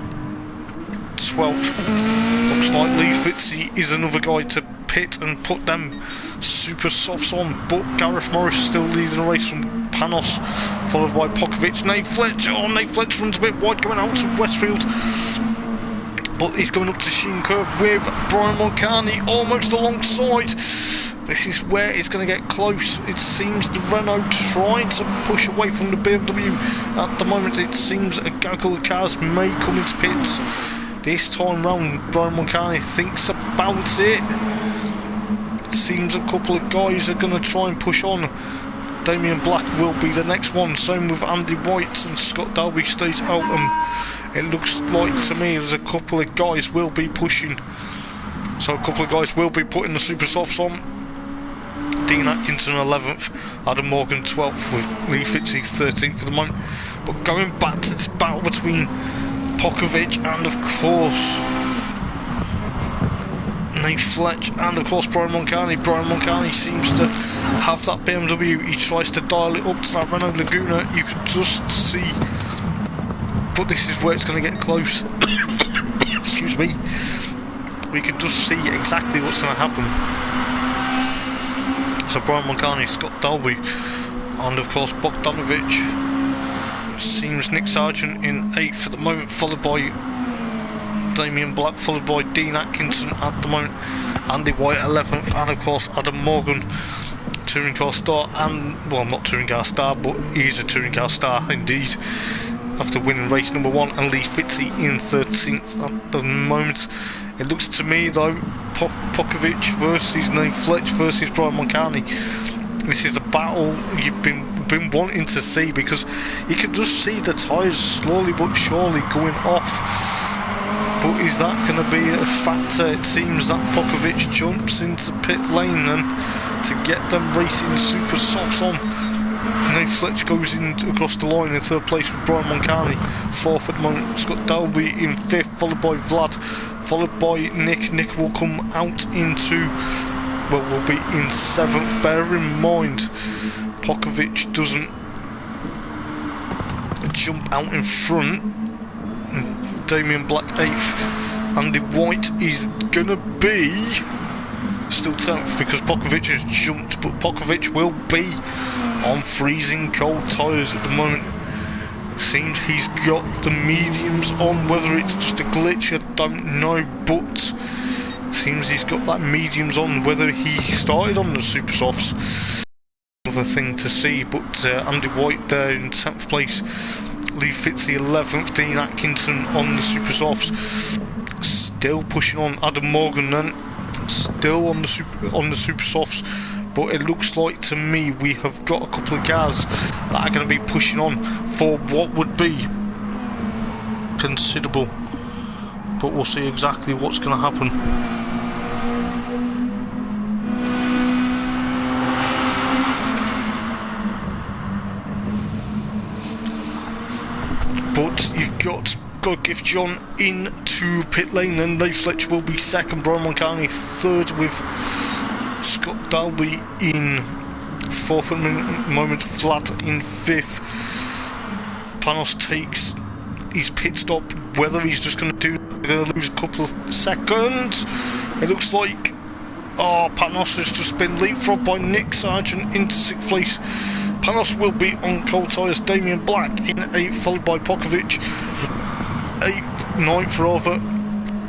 12th. Looks like Lee Fitzy is another guy to pit and put them super softs on, but Gareth Morris still leading the race from Panos, followed by Pokovic. Nate Fletch, oh, Nate Fletch runs a bit wide going out to Westfield, but he's going up to Sheen Curve with Brian Mulcahy almost alongside. This is where it's going to get close. It seems the Renault trying to push away from the BMW. At the moment it seems a gaggle of cars may come into pits. This time round Brian Mulcahy thinks about it. It seems a couple of guys are going to try and push on. Damien Black will be the next one. Same with Andy White, and Scott Dalby stays out. It looks like to me there's a couple of guys will be pushing. So a couple of guys will be putting the super softs on. Dean Atkinson 11th, Adam Morgan 12th, with Lee Fitzey 13th at the moment. But going back to this battle between Pokovic and of course Nate Fletch and of course Brian Moncani. Brian Moncani seems to have that BMW. He tries to dial it up to that Renault Laguna. You could just see, but this is where it's going to get close. Excuse me. We could just see exactly what's going to happen. So Brian Moncani, Scott Dalby, and of course Bogdanovic. It seems Nick Sargent in 8th at the moment, followed by Damien Black, followed by Dean Atkinson at the moment, Andy White 11th, and of course Adam Morgan, touring car star, and well, not touring car star, but he's a touring car star indeed, after winning race number 1, and Lee Fitzey in 13th at the moment. It looks to me though, Pokovic versus Nate Fletch versus Brian Moncani. This is the battle you've been wanting to see, because you can just see the tyres slowly but surely going off. But is that going to be a factor? It seems that Pokovic jumps into pit lane then to get them racing super softs on. Nate Fletch goes in across the line in 3rd place with Brian Moncani. 4th at the moment, Scott Dalby in 5th, followed by Vlad, followed by Nick. Nick will come out into, well, will be in 7th. Bear in mind, Pokovic doesn't jump out in front. Damien Black 8th. Andy White is gonna be still 10th because Pokovic has jumped, but Pokovic will be on freezing cold tyres at the moment. Seems he's got the mediums on, whether it's just a glitch I don't know, but seems he's got that mediums on. Whether he started on the super softs, another thing to see. But Andy White there in 10th place, Lee Fitzey 11th, Dean Atkinson on the super softs, still pushing on. Adam Morgan then still on the super softs, but it looks like to me we have got a couple of cars that are going to be pushing on for what would be considerable, but we'll see exactly what's going to happen. But you've got Gift John into pit lane, and Nate Fletch will be 2nd, Brian Moncani 3rd, with Scott Dalby in 4th at the moment, Vlad in 5th. Panos takes his pit stop. Whether he's just going to lose a couple of seconds, it looks like, oh, Panos has just been leapfrogged by Nick Sargent into 6th place. Panos will be on cold tyres. Damien Black in 8th, followed by Pokovic 8th, 9th rather.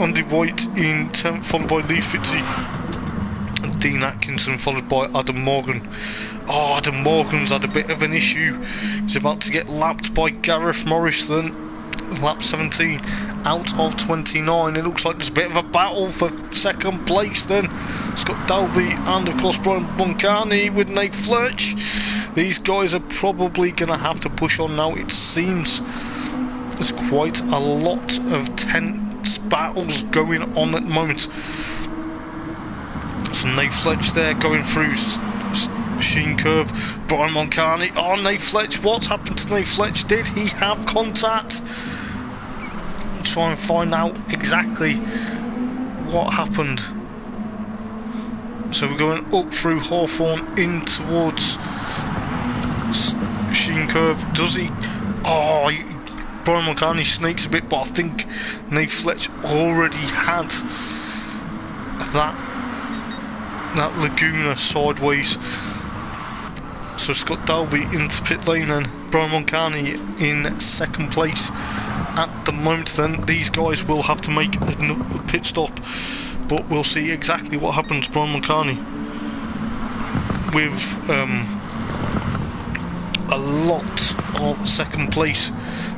Andy White in 10th, followed by Lee Fitzey. And Dean Atkinson, followed by Adam Morgan. Oh, Adam Morgan's had a bit of an issue. He's about to get lapped by Gareth Morris then. Lap 17 out of 29. It looks like there's a bit of a battle for 2nd place then. Scott Dalby and of course Brian Moncani with Nate Fletch. These guys are probably going to have to push on now. It seems there's quite a lot of tense battles going on at the moment. So Nate Fletch there going through Sheen Curve. Brian Moncani. Oh, Nate Fletch. What's happened to Nate Fletch? Did he have contact? Try and find out exactly what happened. So we're going up through Hawthorne in towards Sheen Curve. Does he? Oh, Brian Moncani sneaks a bit, but I think Nate Fletch already had that Laguna sideways. So Scott Dalby into pit lane then. Brian Moncani in 2nd place at the moment then. These guys will have to make a pit stop, but we'll see exactly what happens. Brian Moncani with a lot of 2nd place.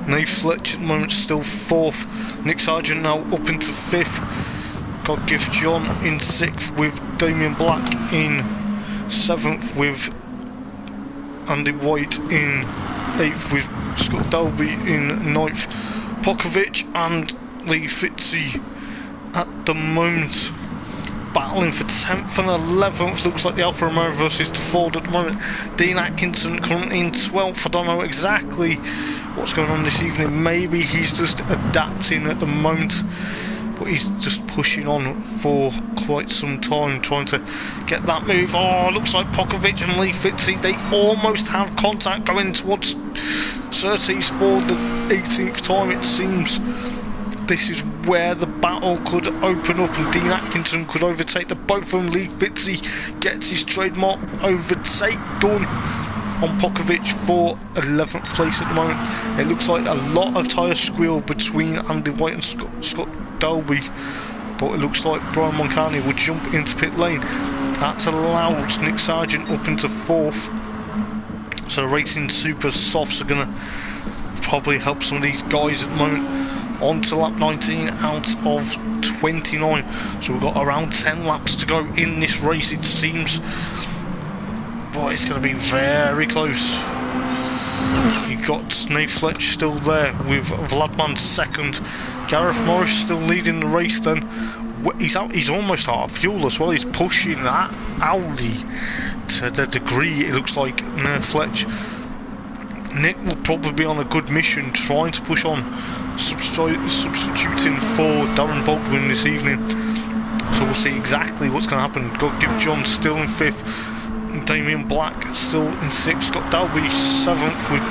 Nate Fletch at the moment still 4th. Nick Sargent now up into 5th. Got Gift John in 6th with Damien Black in 7th with Andy White in 8th with Scott Dalby in 9th. Pokovic and Lee Fitzy at the moment battling for 10th and 11th. Looks like the Alfa Romeo versus the Ford at the moment. Dean Atkinson currently in 12th. I don't know exactly what's going on this evening. Maybe he's just adapting at the moment, but he's just pushing on for quite some time, trying to get that move. Oh, looks like Pokovic and Lee Fitzy, they almost have contact going towards Surtees for the 18th time, it seems. This is where the battle could open up and Dean Atkinson could overtake the both of them. Lee Fitzy gets his trademark overtake done on Pokovic for 11th place at the moment. It looks like a lot of tyre squeal between Andy White and Scott Dalby, but it looks like Brian Moncani will jump into pit lane. That's allowed Nick Sargent up into 4th. So Racing Super Softs are going to probably help some of these guys at the moment. On to lap 19 out of 29. So we've got around 10 laps to go in this race, it seems. Boy, it's going to be very close. You've got Nate Fletch still there with Vladman second. Gareth Morris still leading the race then. He's almost out of fuel as well. He's pushing that Audi to the degree it looks like Nate Fletch. Nick will probably be on a good mission trying to push on, substituting for Darren Baldwin this evening. So we'll see exactly what's going to happen. Got Give John still in 5th. Damien Black still in 6th. Scott Dalby 7th with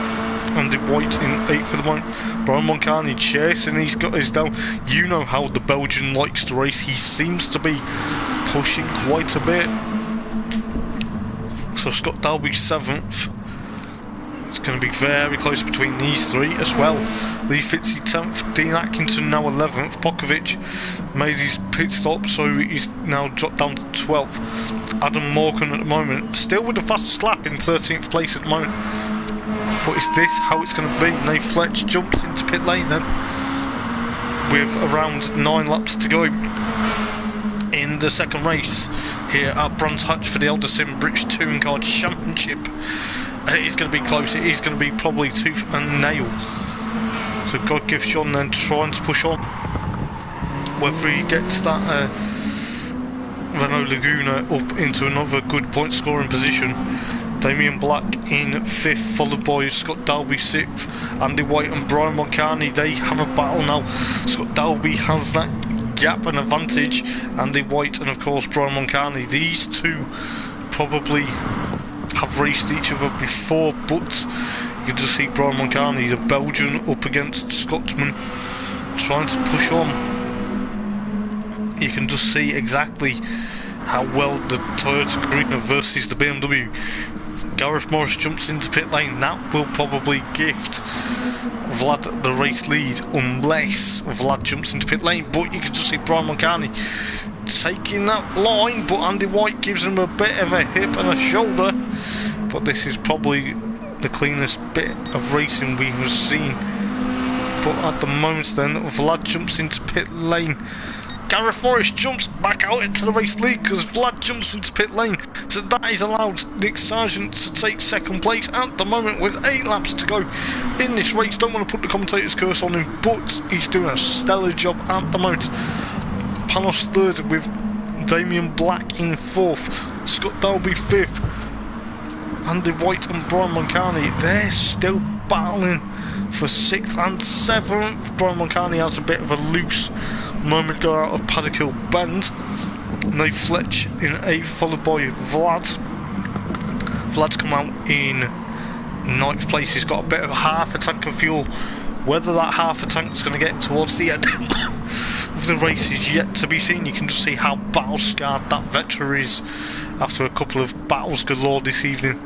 Andy White in 8th for the moment. Brian Moncani chasing, he's got his down. You know how the Belgian likes to race. He seems to be pushing quite a bit. So Scott Dalby 7th. It's going to be very close between these three as well. Lee Fitzy 10th, Dean Atkinson now 11th. Pokovic made his pit stop, so he's now dropped down to 12th. Adam Morgan at the moment, still with the fastest lap in 13th place at the moment. But is this how it's going to be? Nate Fletch jumps into pit lane then, with around 9 laps to go in the second race here at Brands Hatch for the Eldar Sim British Touring Car Championship. It's going to be close. It is going to be probably tooth and nail. So God gives John then trying to push on. Whether he gets that Renault Laguna up into another good point scoring position. Damien Black in 5th, followed by Scott Dalby 6th. Andy White and Brian Moncani, they have a battle now. Scott Dalby has that gap and advantage. Andy White and of course Brian Moncani, these two probably have raced each other before, but you can just see Brian Moncani, the Belgian, up against Scotsman, trying to push on. You can just see exactly how well the Toyota Carina versus the BMW. Gareth Morris jumps into pit lane. That will probably gift Vlad the race lead unless Vlad jumps into pit lane, but you can just see Brian Moncani taking that line, but Andy White gives him a bit of a hip and a shoulder. But this is probably the cleanest bit of racing we have seen. But at the moment then, Vlad jumps into pit lane. Gareth Morris jumps back out into the race lead because Vlad jumps into pit lane. So that is allowed Nick Sargent to take second place at the moment with 8 laps to go in this race. Don't want to put the commentator's curse on him, but he's doing a stellar job at the moment. Panos 3rd with Damien Black in 4th. Scott Dalby 5th. Andy White and Brian Moncani, they're still battling for 6th and 7th. Brian Moncani has a bit of a loose moment go out of Paddock Hill Bend. Nate Fletch in 8th, followed by Vlad. Vlad's come out in 9th place. He's got a bit of half a tank of fuel. Whether that half a tank is going to get towards the end of the race is yet to be seen. You can just see how battle scarred that veteran is after a couple of battles galore this evening.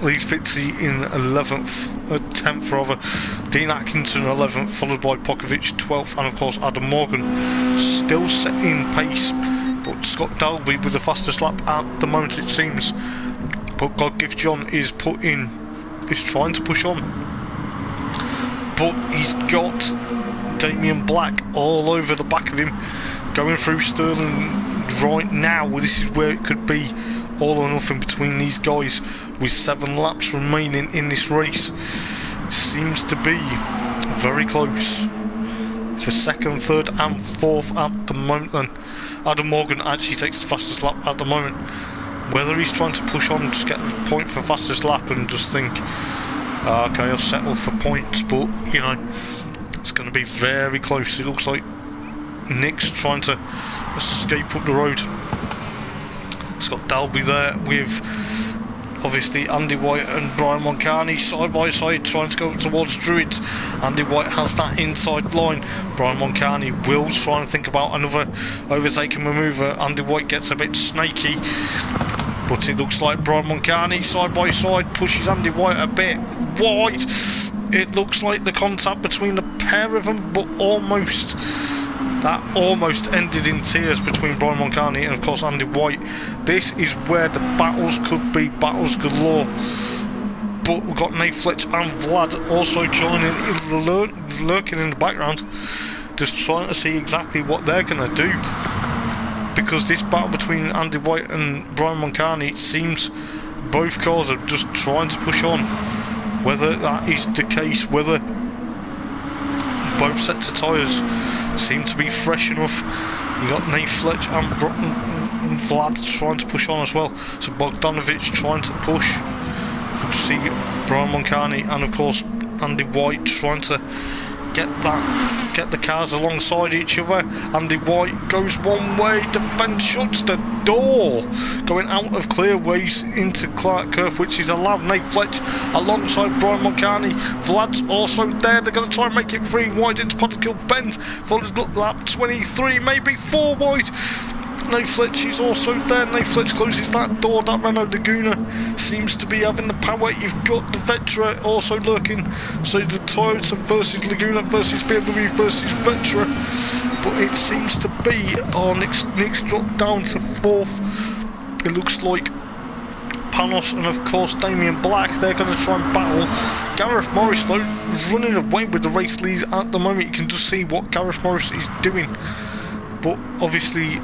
Lee Fitzy in 10th rather. Dean Atkinson 11th, followed by Pokovic 12th, and of course Adam Morgan still setting pace. But Scott Dalby with the fastest lap at the moment, it seems. But God Gift John is trying to push on. But he's got Damien Black all over the back of him, going through Sterling right now. This is where it could be all or nothing between these guys with 7 laps remaining in this race. Seems to be very close for second, third and fourth at the moment. Then Adam Morgan actually takes the fastest lap at the moment. Whether he's trying to push on and just get the point for fastest lap and just think, okay, I'll settle for points, but you know, it's going to be very close. It looks like Nick's trying to escape up the road. Scott Dalby there with obviously Andy White and Brian Moncani side by side trying to go towards Druids. Andy White has that inside line. Brian Moncani will try and think about another overtaking manoeuvre. Andy White gets a bit snaky, but it looks like Brian Moncani side by side pushes Andy White a bit wide. It looks like the contact between the pair of them, but almost. That almost ended in tears between Brian Moncani and of course Andy White. This is where the battles could be, battles galore. But we've got Nate Fletch and Vlad also joining, lurking in the background, just trying to see exactly what they're going to do. Because this battle between Andy White and Brian Moncani, it seems both cars are just trying to push on. Whether that is the case, whether both sets of tyres seem to be fresh enough. You got Nate Fletch and Vlad trying to push on as well. So Bogdanovic trying to push. You see Brian Moncani and of course Andy White trying to get the cars alongside each other. Andy White goes one way, the bench shuts the door, going out of clearways into Clark Curve, which is allowed Nate Fletch alongside Brian Moncani. Vlad's also there. They're going to try and make it 3 wide into Potterkill Bend for lap 23, maybe 4 wide. Nate Fletch is also there. Nate Fletch closes that door. That Renault Laguna seems to be having the power. You've got the Vetra also lurking. So the Toyota versus Laguna versus BMW versus Vetra. But it seems to be, Nick's dropped down to 4th. It looks like Panos and of course Damien Black, they're going to try and battle. Gareth Morris though running away with the race lead at the moment. You can just see what Gareth Morris is doing. But obviously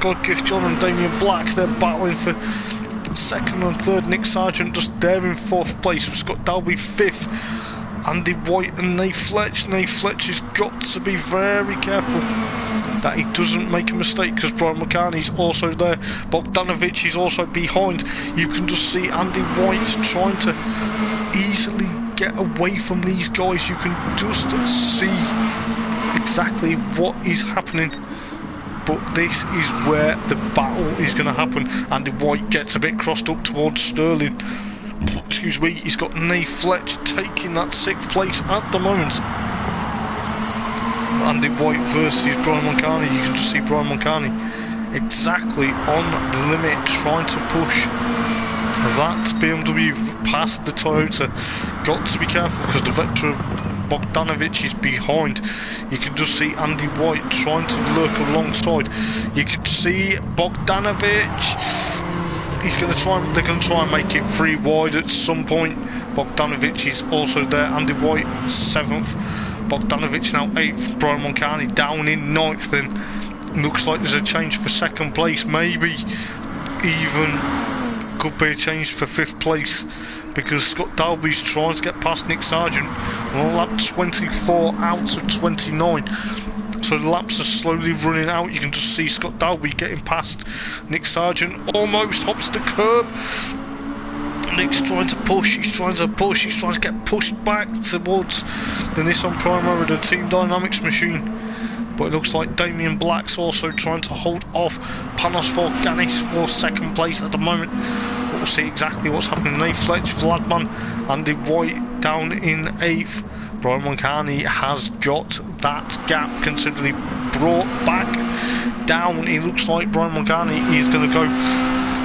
Godgift John and Damien Black, they're battling for 2nd and 3rd. Nick Sargent just there in 4th place with Scott Dalby 5th. Andy White and Nate Fletch. Nate Fletch has got to be very careful that he doesn't make a mistake because Brian Moncani's also there. Bogdanovic is also behind. You can just see Andy White trying to easily get away from these guys. You can just see exactly what is happening. But this is where the battle is going to happen. Andy White gets a bit crossed up towards Sterling. Excuse me, he's got Nate Fletch taking that 6th place at the moment. Andy White versus Brian Moncani. You can just see Brian Moncani exactly on the limit, trying to push that BMW past the Toyota. Got to be careful because the Vector of Bogdanovic is behind. You can just see Andy White trying to lurk alongside. You can see Bogdanovic. He's going to try. They're going to try and make it 3 wide at some point. Bogdanovic is also there. Andy White 7th. Bogdanovic now 8th. Brian Moncani down in 9th. Then looks like there's a change for 2nd place. Maybe even could be a change for 5th place because Scott Dalby's trying to get past Nick Sargent on lap 24 out of 29. So the laps are slowly running out. You can just see Scott Dalby getting past Nick Sargent, almost hops the curb. Nick's trying to push, he's trying to get pushed back towards the Nissan Primera, the Team Dynamics machine. But it looks like Damien Black's also trying to hold off Panos Forganis for 2nd place at the moment. But we'll see exactly what's happening. Nate Fletch, Vladman, Andy White down in 8th. Brian Moncani has got that gap considerably brought back down. It looks like Brian Moncani is going to go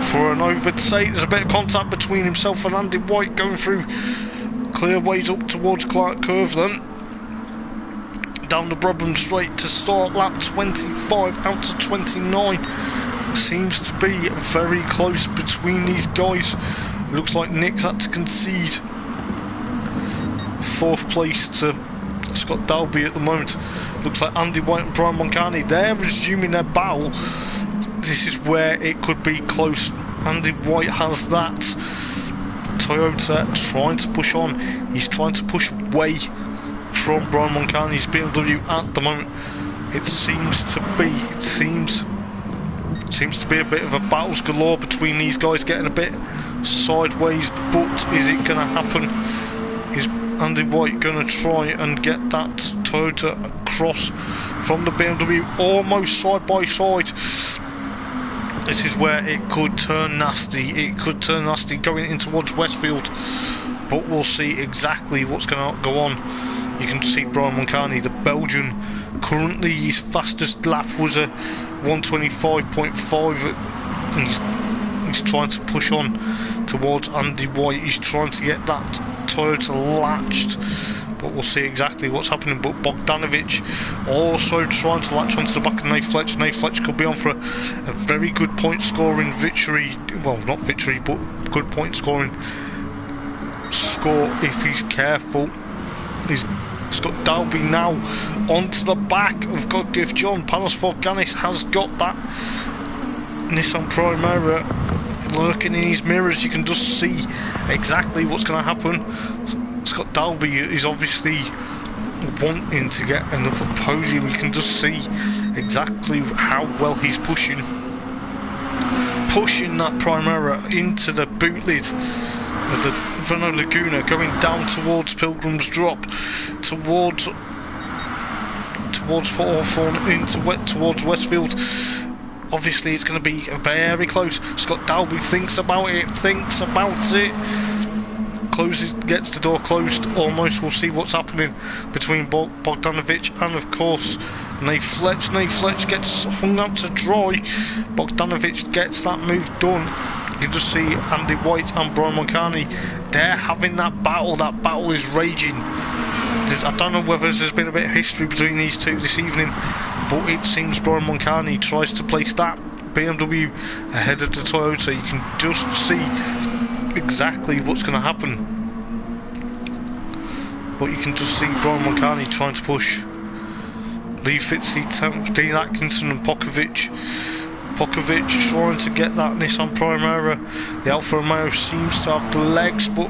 for an overtake. There's a bit of contact between himself and Andy White going through clear ways up towards Clark Curve then. Down the Brabham Straight to start lap 25 out of 29. Seems to be very close between these guys. It looks like Nick's had to concede 4th place to Scott Dalby at the moment. Looks like Andy White and Brian Moncani, they're resuming their battle. This is where it could be close. Andy White has that Toyota trying to push on. He's trying to push away from Brian Moncani's BMW at the moment. It seems to be a bit of a battles galore between these guys, getting a bit sideways, but is it going to happen? Is Andy White going to try and get that Toyota across from the BMW almost side by side? This is where it could turn nasty. It could turn nasty going in towards Westfield, but we'll see exactly what's going to go on. You can see Brian Moncani, the Belgian, currently his fastest lap was a 125.5. He's trying to push on towards Andy White. He's trying to get that Toyota latched, but we'll see exactly what's happening. But Bogdanovic also trying to latch onto the back of Nate Fletch. Nate Fletch could be on for a very good point scoring victory. Well, not victory, but good point scoring score if he's careful. He's Scott Dalby now onto the back of God Give John. Panos Forganis has got that Nissan Primera lurking in his mirrors. You can just see exactly what's going to happen. Scott Dalby is obviously wanting to get another podium. You can just see exactly how well he's pushing that Primera into the boot lid of the Renault Laguna, going down towards Pilgrim's Drop, towards Hawthorne, towards Westfield. Obviously it's going to be very close. Scott Dalby thinks about it, closes, gets the door closed almost. We'll see what's happening between Bogdanovic and of course Nate Fletch. Nate Fletch gets hung up to dry. Bogdanovic gets that move done. You can just see Andy White and Brian Moncani, they're having that battle. That battle is raging. I don't know whether there's been a bit of history between these two this evening, but it seems Brian Moncani tries to place that BMW ahead of the Toyota. You can just see exactly what's going to happen, but you can just see Brian Moncani trying to push. Lee Fitzy 10th, Dean Atkinson and Pokovic trying to get that Nissan Primera. The Alfa Romeo seems to have the legs, but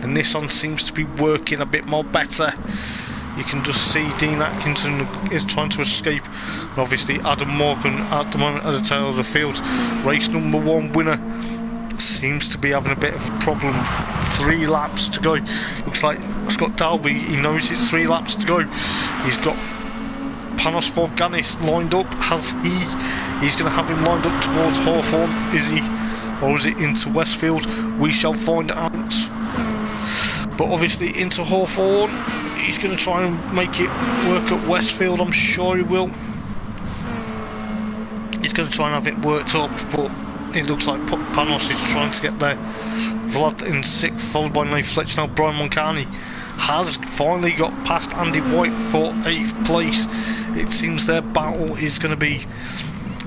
the Nissan seems to be working a bit more better. You can just see Dean Atkinson is trying to escape, and obviously Adam Morgan at the moment at the tail of the field. Race number 1 winner seems to be having a bit of a problem. 3 laps to go. Looks like Scott Dalby, he knows it's 3 laps to go. He's got Panos Forganis lined up. He's going to have him lined up towards Hawthorne, is he? Or is it into Westfield? We shall find out. But obviously into Hawthorne, he's going to try and make it work at Westfield. I'm sure he will. He's going to try and have it worked up, but it looks like Panos is trying to get there. Vlad in 6th, followed by Nate Fletch. Now Brian Moncani has finally got past Andy White for 8th place. It seems their battle is going to be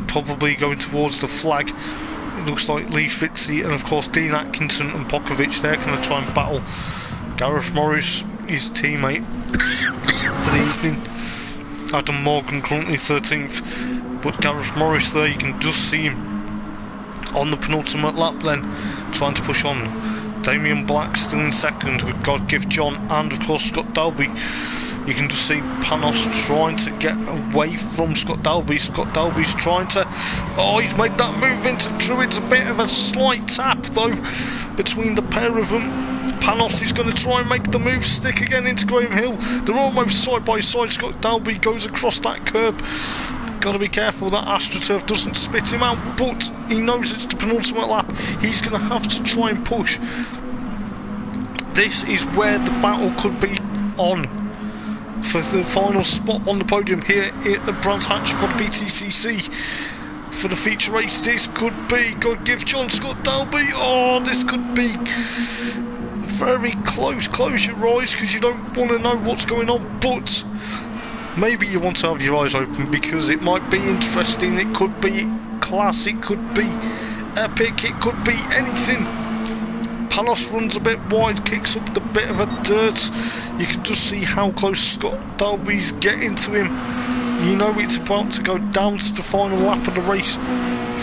probably going towards the flag. It looks like Lee Fitzy and of course Dean Atkinson and Pokovic, they're going to try and battle. Gareth Morris, his teammate for the evening. Adam Morgan currently 13th, but Gareth Morris there, you can just see him on the penultimate lap then, trying to push on. Damien Black still in 2nd with God Give John and of course Scott Dalby. You can just see Panos trying to get away from Scott Dalby. Scott Dalby's trying to... Oh, he's made that move into Druid's. A bit of a slight tap though between the pair of them. Panos is going to try and make the move stick again into Graham Hill. They're almost side by side. Scott Dalby goes across that curb. Got to be careful that AstroTurf doesn't spit him out, but he knows it's the penultimate lap. He's going to have to try and push. This is where the battle could be on for the final spot on the podium here at Brands Hatch for the BTCC. For the feature race, this could be, God Give John, Scott Dalby. Oh, this could be very close. Close your eyes because you don't want to know what's going on, but maybe you want to have your eyes open because it might be interesting. It could be class, it could be epic, it could be anything. Panos runs a bit wide, kicks up the bit of a dirt. You can just see how close Scott Dalby's getting to him. You know it's about to go down to the final lap of the race.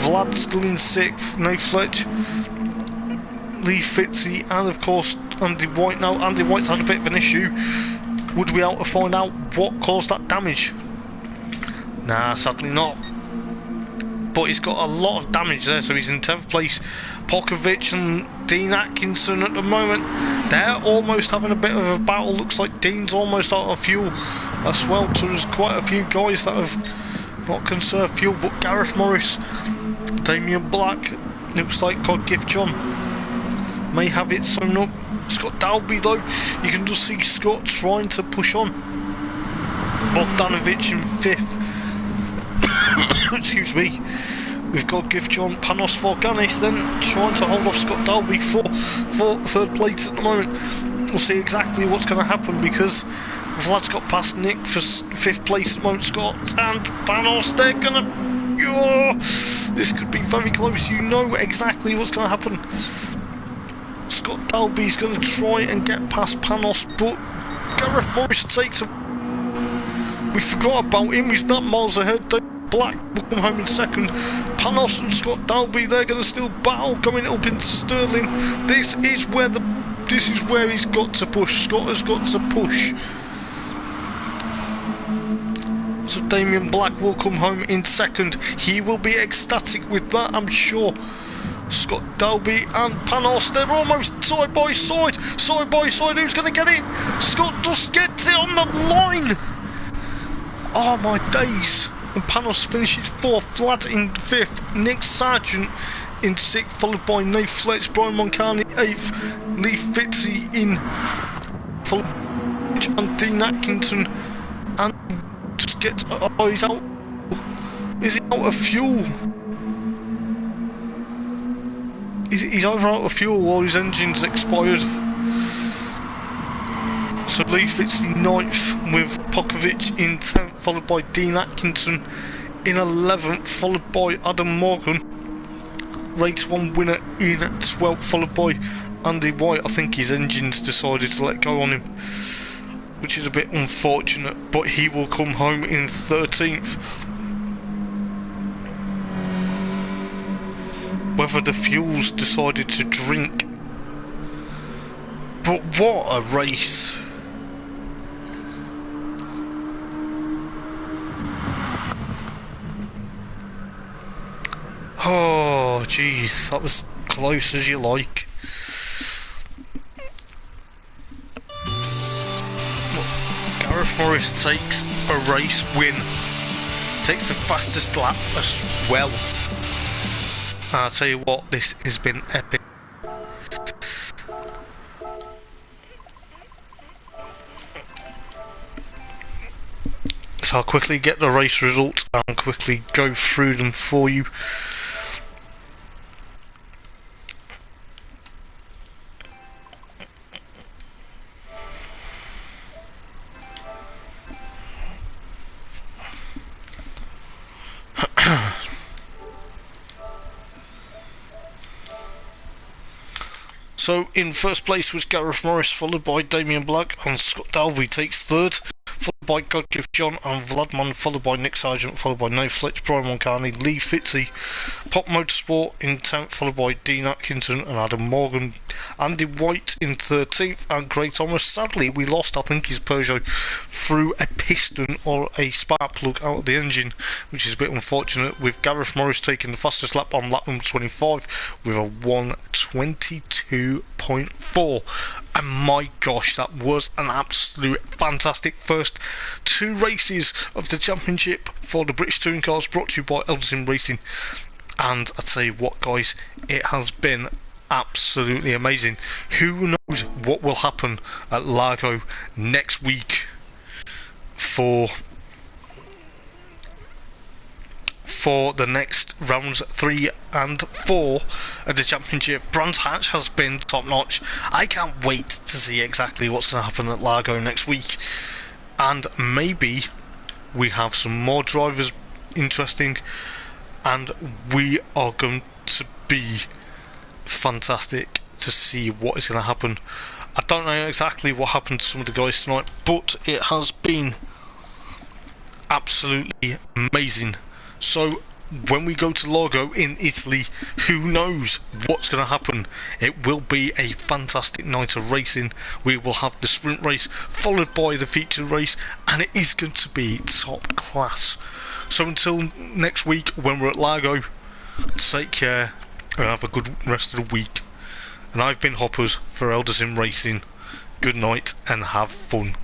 Vlad still in 6th, no Fletch, Lee Fitzy, and of course Andy White. Now Andy White's had a bit of an issue. Would we be able to find out what caused that damage? Nah, sadly not. But he's got a lot of damage there, so he's in 10th place. Pokovic and Dean Atkinson at the moment, they're almost having a bit of a battle. Looks like Dean's almost out of fuel as well, so there's quite a few guys that have not conserved fuel. But Gareth Morris, Damien Black, looks like God Gift John may have it sewn up. Scott Dalby though, you can just see Scott trying to push on. Bogdanovic in 5th. Excuse me. We've got Gift John, Panos Forganis then trying to hold off Scott Dalby for 3rd place at the moment. We'll see exactly what's going to happen, because Vlad's got past Nick for 5th place at the moment. Scott and Panos, they're going to... Oh, this could be very close. You know exactly what's going to happen. Scott Dalby's going to try and get past Panos, but Gareth Morris takes a... We forgot about him, he's not miles ahead. Black will come home in 2nd. Panos and Scott Dalby, they're going to still battle going up into Stirling. This is where he's got to push. Scott has got to push. So Damien Black will come home in 2nd. He will be ecstatic with that, I'm sure. Scott Dalby and Panos, they're almost side by side. Side by side, who's going to get it? Scott just gets it on the line. Oh my days. And Panos finishes 4th, Vlad in 5th, Nick Sargent in 6th, followed by Nate Fletch, Brian Moncani 8th, Lee Fitzy in, followed by Dean Atkinson, and just gets... Oh, he's out. Is he out of fuel? He's either out of fuel or his engine's expired. So Lee Fitzy 9th with Pokovic in 10th, followed by Dean Atkinson in 11th, followed by Adam Morgan. Race 1 winner in 12th, followed by Andy White. I think his engine's decided to let go on him, which is a bit unfortunate, but he will come home in 13th. Whether the fuel's decided to drink. But what a race. Oh jeez, that was close as you like. Gareth Morris takes a race win. Takes the fastest lap as well. I'll tell you what, this has been epic. So I'll quickly get the race results and quickly go through them for you. So in 1st place was Gareth Morris, followed by Damien Black, and Scott Dalby takes 3rd, followed by Godgift John and Vladman, followed by Nick Sargent, followed by No Fletch, Brian Moncani, Lee Fitzy, Pop Motorsport in 10th, followed by Dean Atkinson and Adam Morgan, Andy White in 13th, and Craig Thomas. Sadly, we lost, I think, his Peugeot through a piston or a spark plug out of the engine, which is a bit unfortunate, with Gareth Morris taking the fastest lap on lap number 25 with a 1:22.4. And my gosh, that was an absolute fantastic first 2 races of the championship for the British Touring Cars, brought to you by Eldar Racing. And I tell you what, guys, it has been absolutely amazing. Who knows what will happen at Largo next week for the next rounds 3 and 4 of the championship. Brands Hatch has been top notch. I can't wait to see exactly what's going to happen at Largo next week, and maybe we have some more drivers interesting, and we are going to be fantastic to see what is going to happen. I don't know exactly what happened to some of the guys tonight, but it has been absolutely amazing. So when we go to Largo in Italy, who knows what's going to happen. It will be a fantastic night of racing. We will have the sprint race followed by the feature race, and it is going to be top class. So until next week when we're at Largo, take care and have a good rest of the week. And I've been Hoppers for Eldar Racing. Good night and have fun.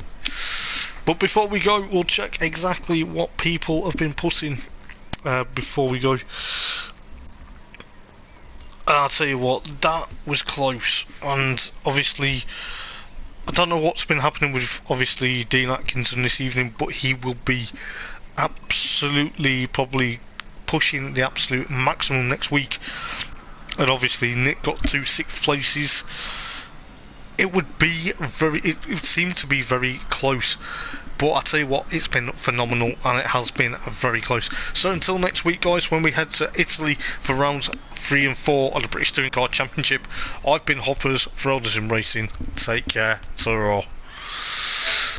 But before we go, we'll check exactly what people have been putting before we go. I'll tell you what, that was close, and obviously I don't know what's been happening with obviously Dean Atkinson this evening, but he will be absolutely probably pushing the absolute maximum next week. And obviously Nick got 2 6th places. It would seem to be very close, but I tell you what, it's been phenomenal and it has been very close. So until next week, guys, when we head to Italy for rounds 3 and 4 of the British Touring Car Championship, I've been Hoppers for Eldar Racing. Take care. Ta-ra.